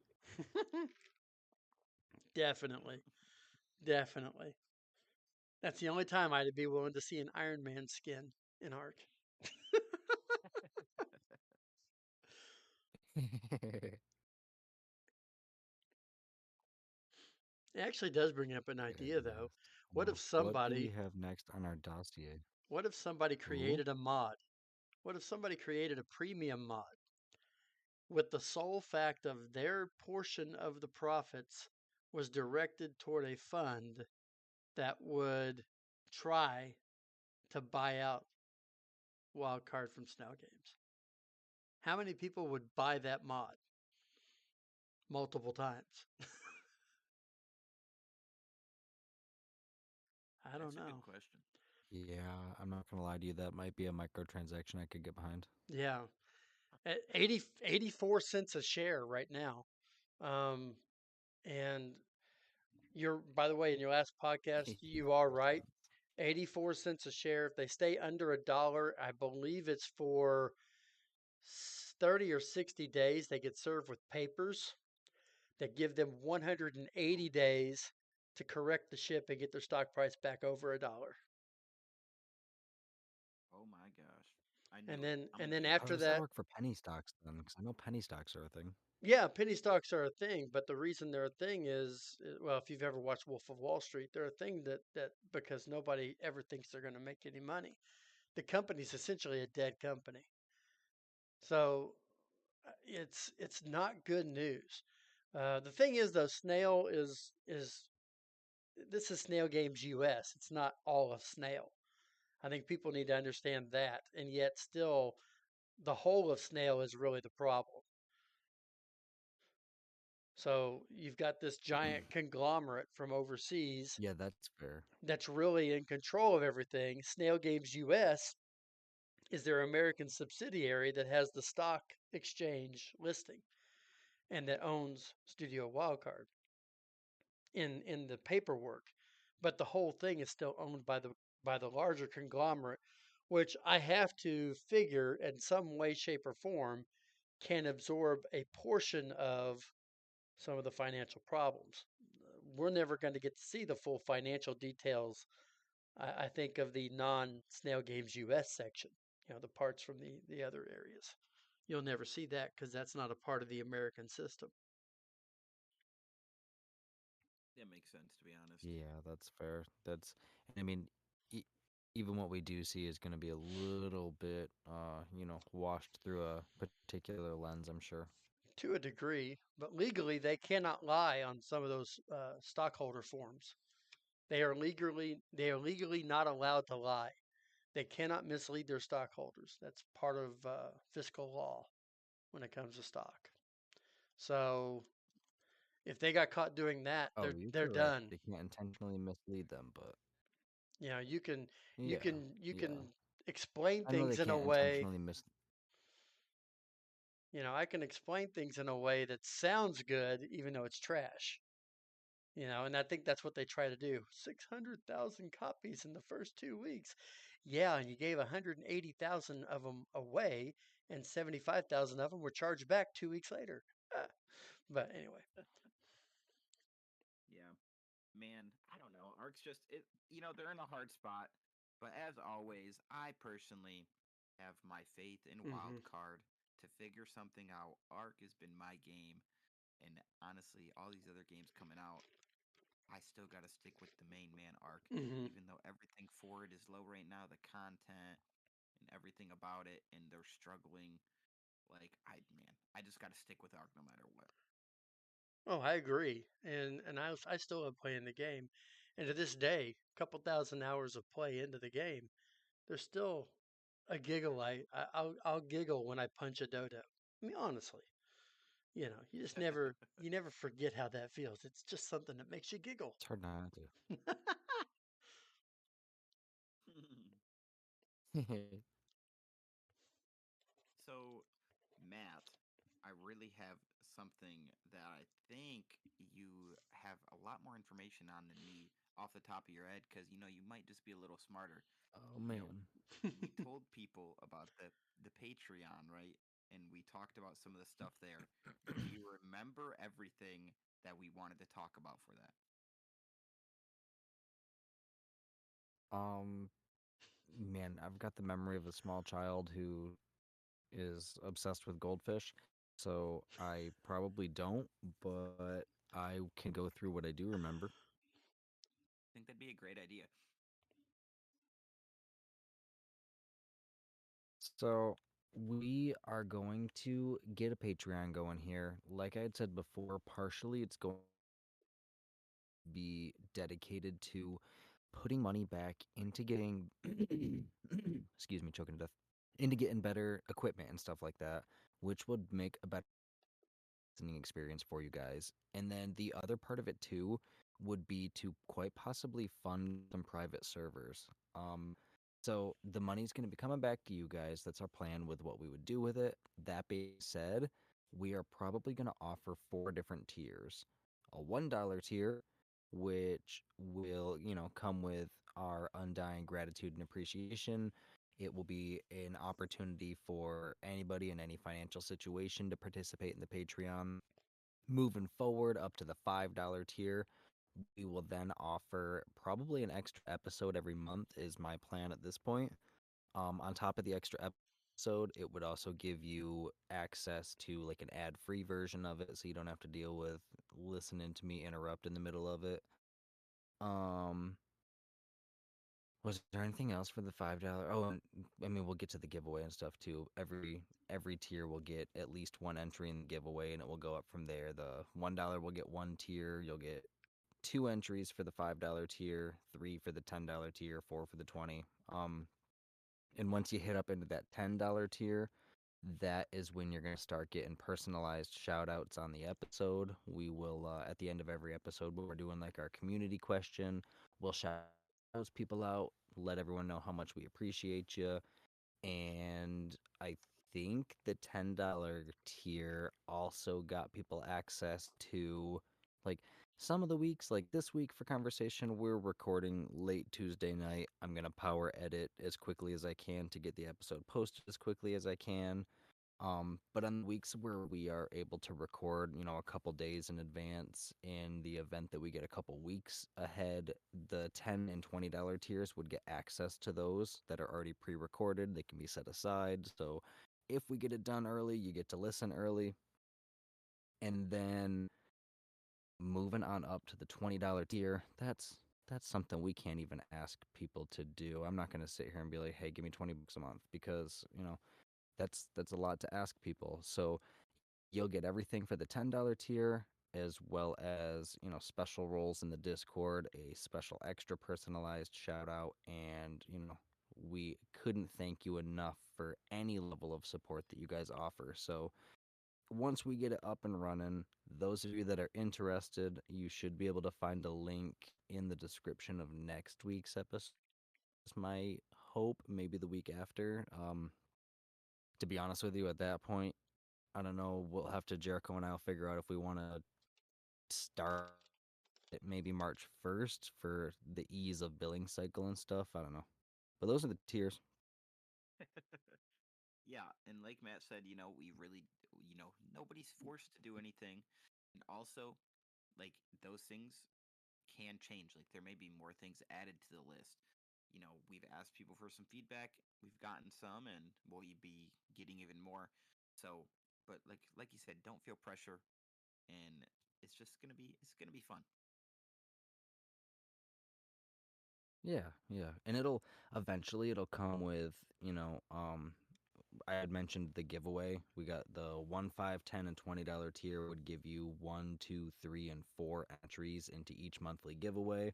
C: Definitely, definitely. That's the only time I'd be willing to see an Iron Man skin in Ark. It actually does bring up an idea, though.
A: Goodness.
C: What if
A: What do we
C: somebody,
A: have next on our dossier?
C: what if somebody
A: Ooh.
C: created a mod? What if somebody created a premium mod with the sole fact of their portion of the profits was directed toward a fund that would try to buy out Wildcard from Snow Games? How many people would buy that mod multiple times? I don't
B: That's a good
C: know.
B: question.
A: Yeah, I'm not gonna lie to you. That might be a microtransaction I could get behind.
C: Yeah. At 84 cents a share right now. Um, and by the way, in your last podcast, you are
A: 84
C: right.
A: cents.
C: 84 cents a share. If they stay under $1, I believe it's for 30 or 60 days. They get served with papers that give them 180 days to correct the ship and get their stock price back over $1.
B: Oh my gosh. I knew
C: And
B: it.
C: then
B: I'm
C: and
B: gonna
C: then
B: do it.
A: How
C: after
A: does that
C: that,
A: work for penny stocks then? Because I know penny stocks are a thing.
C: yeah, penny stocks are a thing, but the reason they're a thing is, well, if you've ever watched Wolf of Wall Street, they're a thing that because nobody ever thinks they're going to make any money. The company's essentially a dead company. So it's not good news. The thing is, though, Snail is this is Snail Games US. It's not all of Snail. I think people need to understand that, and yet still, the whole of Snail is really the problem. So you've got this giant conglomerate from overseas
A: Yeah, that's fair.
C: that's really in control of everything. Snail Games US is their American subsidiary that has the stock exchange listing and that owns Studio Wildcard in the paperwork. But the whole thing is still owned by the larger conglomerate, which I have to figure in some way, shape, or form can absorb a portion of some of the financial problems. We're never going to get to see the full financial details, I think, of the non Snail Games US section, the parts from the other areas. You'll never see that because that's not a part of the American system.
B: That makes sense, to be honest.
A: Yeah, that's fair. That's, and I mean, e- even what we do see is going to be a little bit, washed through a particular lens, I'm sure.
C: To a degree, but legally they cannot lie on some of those stockholder forms. They are legally not allowed to lie. They cannot mislead their stockholders. That's part of fiscal law when it comes to stock. So if they got caught doing that,
A: Oh, you're
C: they're
A: correct.
C: done.
A: They can't intentionally mislead them, but
C: You know, you can you
A: yeah,
C: can you
A: yeah.
C: can explain
A: I know they
C: things in a
A: can't
C: way.
A: intentionally mis.
C: I can explain things in a way that sounds good, even though it's trash. And I think that's what they try to do. 600,000 copies in the first 2 weeks. Yeah, and you gave 180,000 of them away, and 75,000 of them were charged back 2 weeks later. But anyway,
B: Yeah, man, I don't know. Ark's just it. They're in a hard spot, but as always, I personally have my faith in
C: hmm
B: Wildcard to figure something out. Ark has been my game, and honestly, all these other games coming out, I still got to stick with the main man Ark,
C: hmm
B: even though everything for it is low right now. The content and everything about it, and they're struggling. I just got to stick with Ark no matter what.
C: oh, I agree, and I still am playing the game, and to this day, a couple thousand hours of play into the game, there's still a giggle. I'll giggle when I punch a dodo. I mean, honestly. You never forget how that feels. It's just something that makes you giggle.
A: It's hard not
B: So, Matt, I really have something that I think you have a lot more information on than me off the top of your head because you might just be a little smarter.
A: Oh
B: You know,
A: man.
B: we told people about the Patreon, right? And we talked about some of the stuff there. Do you remember everything that we wanted to talk about for that?
A: Um, Man, I've got the memory of a small child who is obsessed with goldfish, so I probably don't, but I can go through what I do remember.
B: I think that'd be a great idea.
A: So we are going to get a Patreon going here. Like I had said before, partially it's going to be dedicated to putting money back into getting excuse me, choking to death, into getting better equipment and stuff like that, which would make a better listening experience for you guys. And then the other part of it too would be to quite possibly fund some private servers. So the money's going to be coming back to you guys. That's our plan with what we would do with it. That being said, we are probably going to offer four different tiers. A $1 tier, which will, come with our undying gratitude and appreciation. It will be an opportunity for anybody in any financial situation to participate in the Patreon. Moving forward up to the $5 tier, we will then offer probably an extra episode every month, is my plan at this point. On top of the extra episode, it would also give you access to like an ad free version of it so you don't have to deal with listening to me interrupt in the middle of it. Um, Was there anything else for the $5? Oh, and I mean, we'll get to the giveaway and stuff too. Every tier will get at least one entry in the giveaway, and it will go up from there. The $1 will get one tier. You'll get two entries for the $5 tier, three for the $10 tier, four for the 20. And once you hit up into that $10 tier, that is when you're going to start getting personalized shout outs on the episode. We will, at the end of every episode, we're doing like our community question. We'll shout those people out, let everyone know how much we appreciate you. And I think the $10 tier also got people access to like some of the weeks, like this week for conversation, we're recording late Tuesday night. I'm going to power edit as quickly as I can to get the episode posted as quickly as I can. But on the weeks where we are able to record, a couple days in advance, in the event that we get a couple weeks ahead, the $10 and $20 tiers would get access to those that are already pre-recorded. They can be set aside. So if we get it done early, you get to listen early. And then moving on up to the $20 tier, that's something we can't even ask people to do. I'm not going to sit here and be like, "Hey, give me 20 bucks a month," because, that's a lot to ask people. So, you'll get everything for the $10 tier, as well as, special roles in the Discord, a special extra personalized shout out, and, we couldn't thank you enough for any level of support that you guys offer. So, once we get it up and running, those of you that are interested, you should be able to find a link in the description of next week's episode. That's my hope, maybe the week after. To be honest with you, at that point, I don't know. We'll have to Jericho and I'll figure out if we want to start it maybe March 1st for the ease of billing cycle and stuff. I don't know. But those are the tiers.
B: Yeah, and like Matt said, we really, nobody's forced to do anything. And also, like, those things can change. Like, there may be more things added to the list. We've asked people for some feedback. We've gotten some, and we'll be getting even more. So, but like you said, don't feel pressure, and it's gonna be fun.
A: Yeah. And it'll come with, I had mentioned the giveaway. We got the 1, 5, 10, and $20 tier would give you 1, 2, 3, and 4 entries into each monthly giveaway.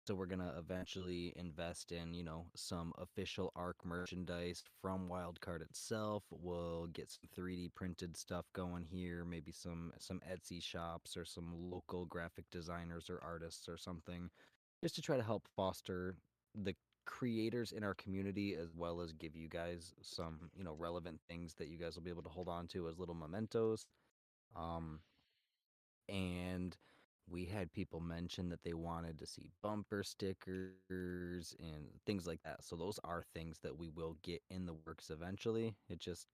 A: So we're gonna eventually invest in, some official Ark merchandise from Wildcard itself. We'll get some 3D printed stuff going here, maybe some Etsy shops or some local graphic designers or artists or something, just to try to help foster the creators in our community, as well as give you guys some, relevant things that you guys will be able to hold on to as little mementos. Um, and we had people mention that they wanted to see bumper stickers and things like that. So those are things that we will get in the works eventually. It just,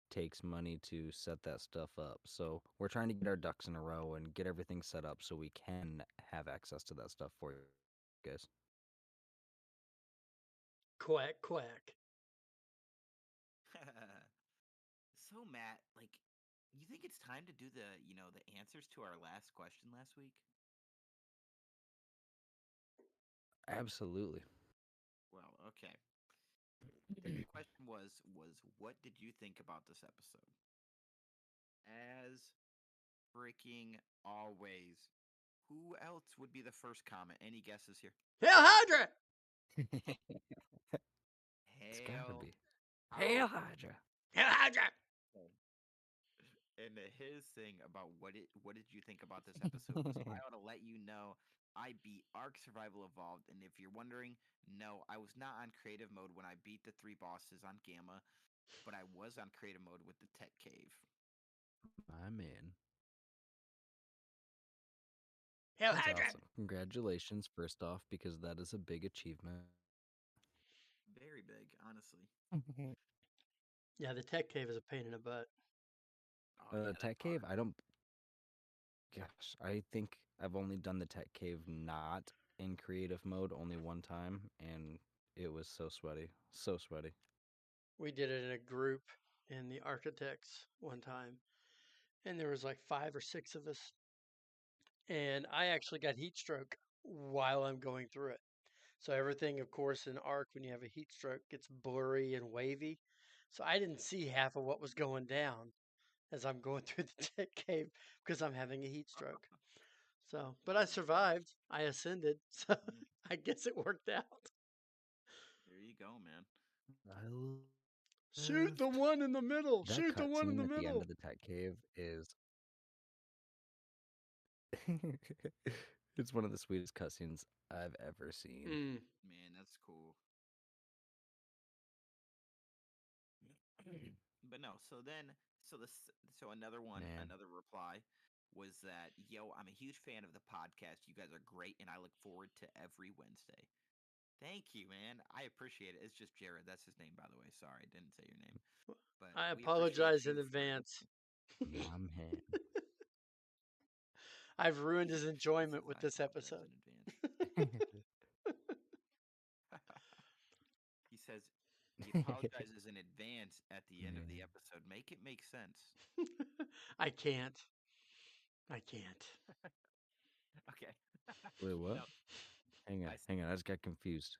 A: takes money to set that stuff up. So we're trying to get our ducks in a row and get everything set up so we can have access to that stuff for you guys.
C: Quack, quack.
B: So Matt, like, you think it's time to do the answers to our last question last week?
A: Absolutely.
B: Well, okay. The question was what did you think about this episode? As freaking always. Who else would be the first comment? Any guesses here?
C: Hail Hydra!
A: It's gotta
B: Hail.
A: be. Hail Hydra.
C: Hail Hydra!
B: And his thing about what did you think about this episode was, I ought to let you know I beat Ark Survival Evolved, and if you're wondering, no, I was not on creative mode when I beat the 3 bosses on Gamma, but I was on creative mode with the Tech Cave.
A: I'm in.
C: Hail
A: That's
C: Hydra!
A: awesome. Congratulations, first off, because that is a big achievement.
B: Very big, honestly.
C: Yeah, the tech cave is a pain in the butt.
B: Oh yeah,
A: Tech
B: that's
A: Cave,
B: hard.
A: I don't. Gosh, I think I've only done the Tech Cave not in creative mode only one time, and it was so sweaty. So sweaty.
C: We did it in a group in the architects one time, and there was like 5 or 6 of us, and I actually got heat stroke while I'm going through it. So everything, of course, in Arc, when you have a heat stroke, gets blurry and wavy. So I didn't see half of what was going down as I'm going through the tech cave because I'm having a heat stroke. So, but I
B: Oh my gosh.
C: survived. I ascended. So
B: Mm,
C: I guess it worked out.
B: there you go, man.
A: I
C: Shoot the
A: loved
C: one in the middle.
A: that
C: Shoot the one in the
A: cutscene at the end
C: middle.
A: of the Tech Cave is it's one of the sweetest cutscenes I've ever seen.
C: Mm.
B: Man, that's cool. But no, so another one,
A: Man,
B: another reply was that, yo, I'm a huge fan of the podcast. You guys are great, and I look forward to every Wednesday. Thank you, man. I appreciate it. It's just Jared. That's his name, by the way. Sorry, I didn't say your name. But
C: I
B: we appreciate
C: apologize in
B: you for
C: advance.
A: my man.
C: I've ruined his
B: he
C: enjoyment
B: says
C: with
B: I
C: this
B: apologize
C: episode.
B: in advance. He says he apologizes in advance at the end of the
A: Man.
B: episode. Make it make sense.
C: I can't. I can't.
B: Okay.
A: Wait, what?
B: No, I
A: Hang on. I just got confused.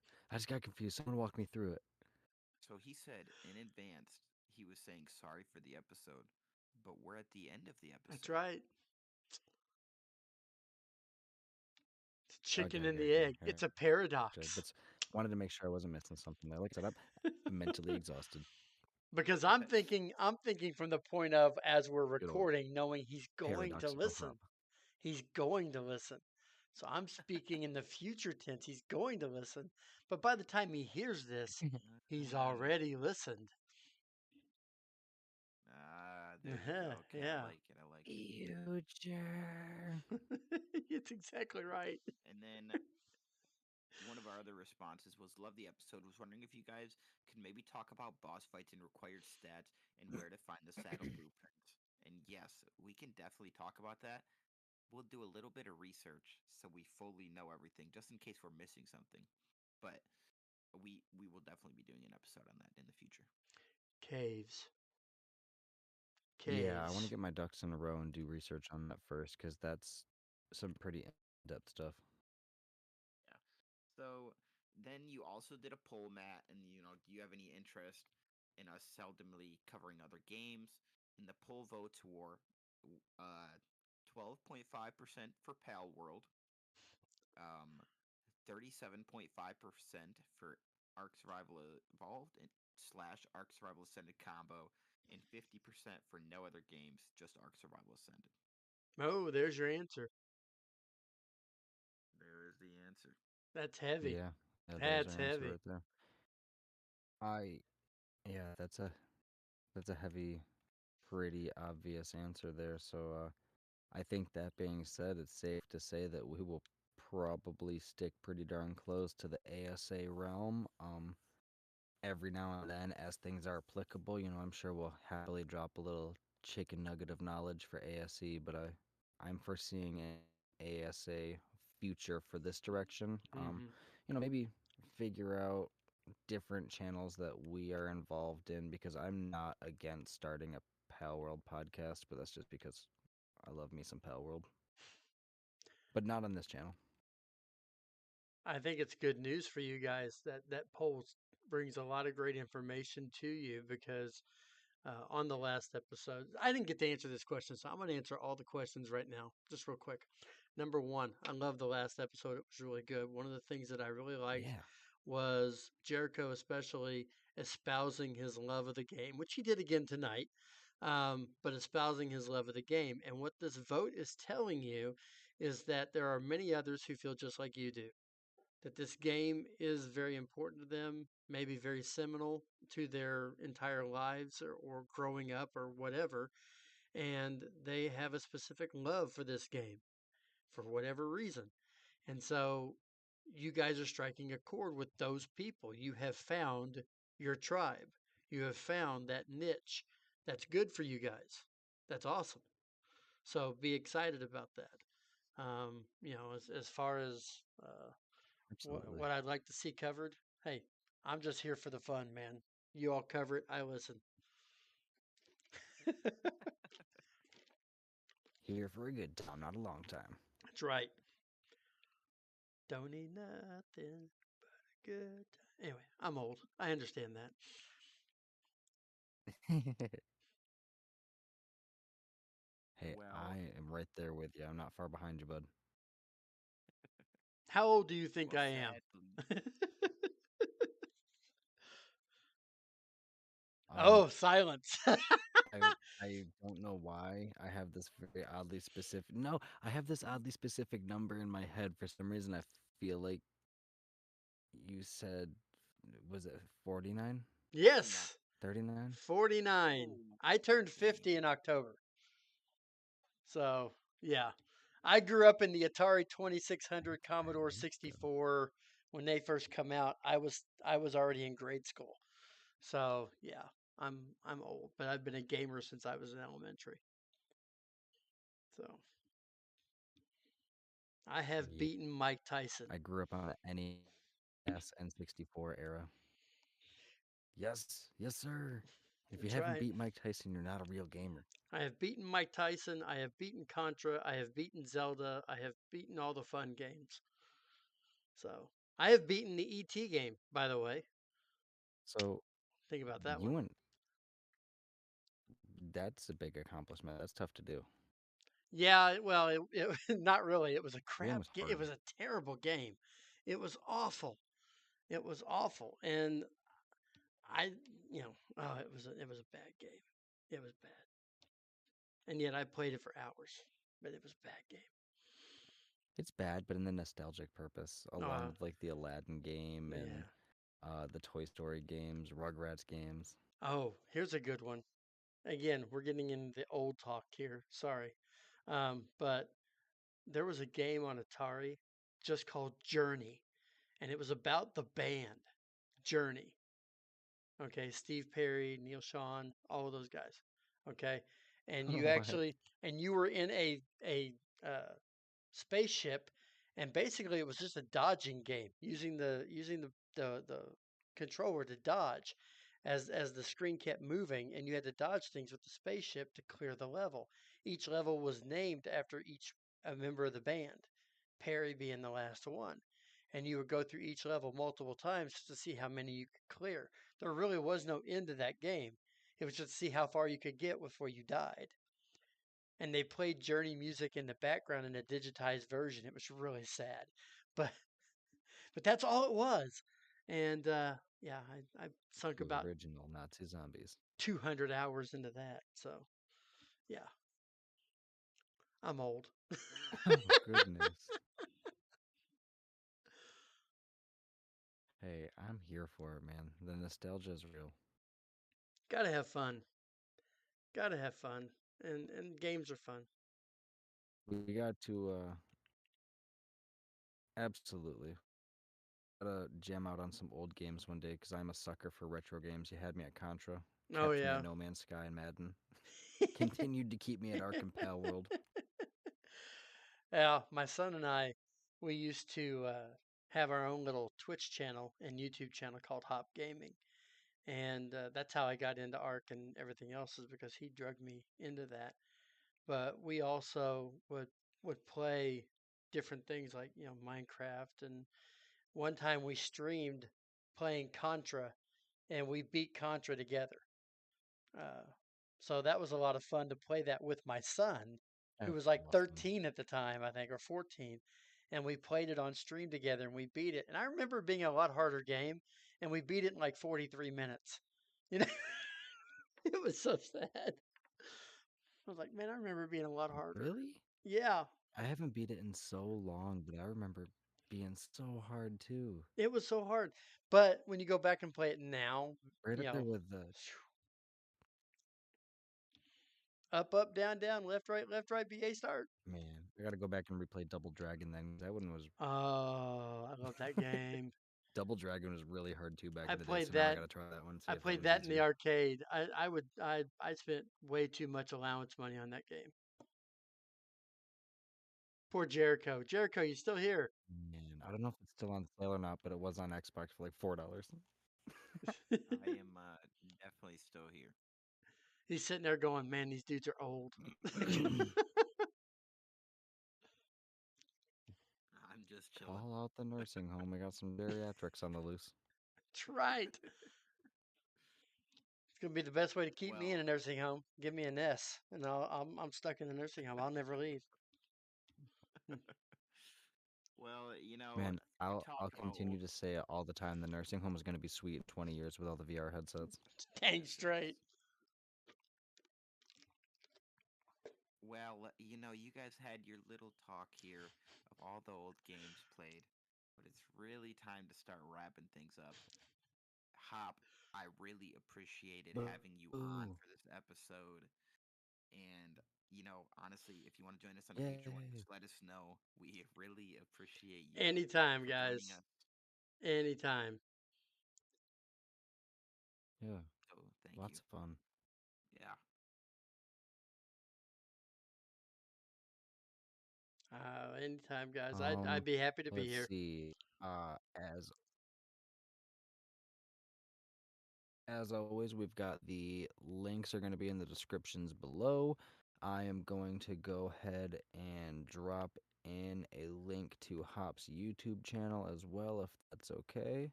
A: Someone walk me through it.
B: So he said in advance he was saying sorry for the episode, but we're at the end of the
C: That's
B: episode.
C: right. It's chicken
A: Okay,
C: and
A: okay,
C: the
A: okay.
C: egg.
A: All right.
C: It's a
A: But
C: paradox.
A: wanted to make sure I wasn't missing something there. Like I said, I'm mentally exhausted.
C: Because I'm thinking from the point of as we're
A: Good old
C: recording, knowing he's going to
A: paradoxical
C: listen.
A: hop.
C: He's going to listen. So I'm speaking in the future tense. He's going to listen. But by the time he hears this, he's
B: Ah,
C: already listened.
B: there you go. Okay, I
C: Yeah.
B: like it. I like it.
A: Future.
C: It's exactly right.
B: And then one of our other responses was love the episode. Was wondering if you guys could maybe talk about boss fights and required stats and where to find the saddle blueprints. And yes, we can definitely talk about that. We'll do a little bit of research so we fully know everything, just in case we're missing something. But we will definitely be doing an episode on that in the future.
C: Caves.
A: Yeah, I want to
C: Caves.
A: get my ducks in a row and do research on that first because that's some pretty in-depth stuff.
B: Yeah. So then you also did a poll, Matt, and do you have any interest in us seldomly covering other games? And the poll votes were 12.5% for Pal World, um, 37.5% for Ark Survival Evolved and slash Ark Survival Ascended combo, and 50% for no other games, just Ark Survival Ascended.
C: Oh, there's your answer.
B: There is the answer.
C: That's heavy.
A: Yeah, there's
C: That's
A: our answer
C: heavy.
A: right there. I yeah, that's a heavy, pretty obvious answer there. So I think that being said, it's safe to say that we will probably stick pretty darn close to the ASA realm. Every now and then, as things are applicable, I'm sure we'll happily drop a little chicken nugget of knowledge for ASE, but I'm foreseeing an ASA future for this direction.
C: Hmm.
A: Maybe figure out different channels that we are involved in because I'm not against starting a Pal World podcast, but that's just because I love me some Pal World, but not on this channel.
C: I think it's good news for you guys that that poll brings a lot of great information to you because on the last episode, I didn't get to answer this question, so I'm going to answer all the questions right now, just real quick. Number one, I love the last episode. It was really good. One of the things that I really liked
A: Yeah.
C: was Jericho, especially espousing his love of the game, which he did again tonight, but espousing his love of the game. And what this vote is telling you is that there are many others who feel just like you do, that this game is very important to them, maybe very seminal to their entire lives or growing up or whatever. And they have a specific love for this game for whatever reason. And so you guys are striking a chord with those people. You have found your tribe, you have found that niche that's good for you guys. That's awesome. So be excited about that. As far as
A: Absolutely.
C: what I'd like to see covered. Hey, I'm just here for the fun, man. You all cover it, I listen. That's
A: Here for a good time, not a long time.
C: right. Don't need nothing but a good time. Anyway, I'm old. I understand that.
A: Hey,
B: Well,
A: I am right there with you. I'm not far behind you, bud.
C: How old do you think
B: well,
C: I am?
B: sadly,
A: Um,
C: Oh, silence.
A: I I don't know why I have this very oddly specific. No, I have this oddly specific number in my head for some reason. I feel like you said, was it 49?
B: no.
C: Yes,
A: 39?
C: 49.
B: Oh,
C: I turned 50
B: dang.
C: in October. So, yeah. I grew up in the Atari 2600 Commodore
A: Okay, good.
C: 64 when they first come out. I was already in grade school. So, yeah. I'm old, but I've been a gamer since I was in elementary. So, I have
A: Yeah,
C: beaten Mike Tyson.
A: I grew up on the NES N64 era. Yes, yes, sir. If you
C: That's
A: haven't
C: right.
A: beat Mike Tyson, you're not a real gamer.
C: I have beaten Mike Tyson. I have beaten Contra. I have beaten Zelda. I have beaten all the fun games. So I have beaten the ET game, by the way.
A: So
C: Think about that
A: you
C: one.
A: went. That's a big accomplishment. That's tough to do.
C: Yeah, well, it not really. It was a
A: The game
C: crap.
A: was
C: It
A: hard.
C: was a terrible game. It was awful. It was awful, and I, oh, it was a bad game. It was bad, and yet I played it for hours, but it was a bad game.
A: It's bad, but in the nostalgic purpose, along
C: Uh,
A: with like the Aladdin game and
C: yeah.
A: the Toy Story games, Rugrats games.
C: Oh, here's a good one. Again, we're getting into the old talk here. Sorry, but there was a game on Atari just called Journey, and it was about the band Journey. Okay, Steve Perry, Neil Sean, all of those guys. Okay, and you
A: What?
C: actually and you were in a spaceship, and basically it was just a dodging game using the controller to dodge as the screen kept moving, and you had to dodge things with the spaceship to clear the level. Each level was named after each a member of the band, Perry being the last one. And you would go through each level multiple times to see how many you could clear. There really was no end to that game. It was just to see how far you could get before you died, and they played Journey music in the background in a digitized version. It was really sad, but but that's all it was. And yeah, I sunk
A: The
C: about
A: original Nazi zombies.
C: 200 hours into that. So yeah, I'm old.
A: Oh goodness. Hey, I'm here for it, man. The nostalgia is real.
C: Gotta have fun. Gotta have fun. And games are fun.
A: We got to absolutely gotta jam out on some old games one day because I'm a sucker for retro games. You had me at Contra,
C: Oh
A: kept me at
C: yeah.
A: No Man's Sky and Madden, continued to keep me at Ark and Pal World.
C: Yeah, my son and I, we used to have our own little Twitch channel and YouTube channel called Hopp Gaming. And that's how I got into Ark and everything else, is because he drugged me into that. But we also would play different things like Minecraft, and one time we streamed playing Contra, and we beat Contra together. Uh, so that was a lot of fun to play that with my son, who
A: That's
C: was like
A: awesome.
C: 13 at the time, I think, or 14. And we played it on stream together, and we beat it. And I remember it being a lot harder game, and we beat it in like 43 minutes. You know, it was so sad. I was like, man, I remember it being a lot harder.
A: Really?
C: Yeah,
A: I haven't beat it in so long, but I remember being so hard too.
C: it was so hard. But when you go back and play it now,
A: Right
C: you
A: up there
C: know,
A: with the
C: up, up, down, down, left, right, BA start.
A: man. I gotta go back and replay Double Dragon then. That one was
C: Oh, I love that game.
A: Double Dragon was really hard too back
C: I
A: in the day.
C: played
A: So now I
C: that.
A: gotta try that one. See
C: I
A: if that
C: played
A: one's
C: that in the
A: easier.
C: arcade. I spent way too much allowance money on that game. Poor Jericho. Jericho, you still here?
A: Man, I don't know if it's still on sale or not, but it was on Xbox for like $4.
B: I am definitely still here.
C: He's sitting there going, "Man, these dudes are old."
B: I'm just chilling.
A: Call out the nursing home. We got some geriatrics on the loose.
C: That's right. It's gonna be the best way to keep me in
B: Well,
C: a nursing home. Give me an S, and I'm stuck in the nursing home. I'll never leave.
B: well,
A: Man,
B: we
A: I'll
B: talk about old.
A: continue to say it all the time. The nursing home is going to be sweet in 20 years with all the VR headsets.
C: Dang
B: Yes, it is.
C: straight.
B: Well, you guys had your little talk here of all the old games played, but it's really time to start wrapping things up. Hop, I really appreciated having you on
A: Ooh,
B: for this episode. And, honestly, if you want to join us on a future one,
A: yay.
B: just let us know. We really appreciate you
C: Anytime,
B: for joining
C: guys.
B: us.
C: Anytime.
A: Yeah,
B: So thank you.
A: lots of fun.
B: Yeah.
C: Anytime, guys. I'd
A: Um,
C: be happy to be
A: let's
C: here.
A: see. As As always, we've got the links are going to be in the descriptions below. I am going to go ahead and drop in a link to Hopp's YouTube channel as well, if that's okay.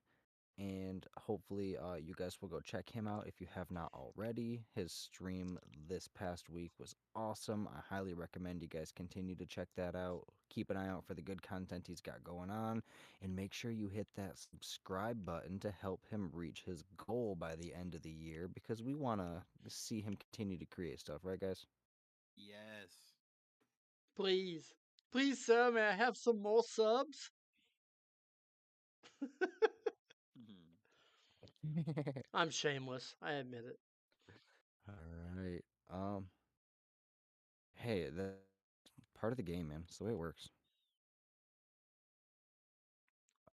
A: And hopefully, you guys will go check him out if you have not already. His stream this past week was awesome. I highly recommend you guys continue to check that out. Keep an eye out for the good content he's got going on, and make sure you hit that subscribe button to help him reach his goal by the end of the year, because we want to see him continue to create stuff, right, guys?
B: Yes.
C: Please, please, sir, may I have some more subs? I'm shameless. I admit it.
A: All right. Hey, that's part of the game, man. It's the way it works.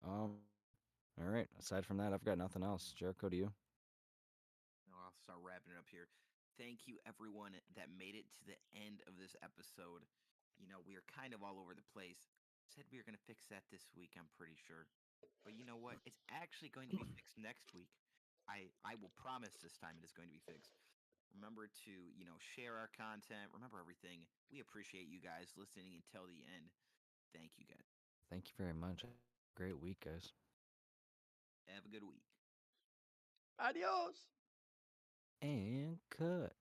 A: All right. Aside from that, I've got nothing else. Jericho, to you.
B: I'll start wrapping it up here. Thank you, everyone that made it to the end of this episode. We are kind of all over the place. Said we were going to fix that this week, I'm pretty sure. But you know what? It's actually going to be fixed next week. I will promise this time it is going to be fixed. Remember to, share our content. Remember everything. We appreciate you guys listening until the end. Thank you, guys.
A: Thank you very much. Great week, guys.
B: Have a good week.
C: Adios.
A: And cut.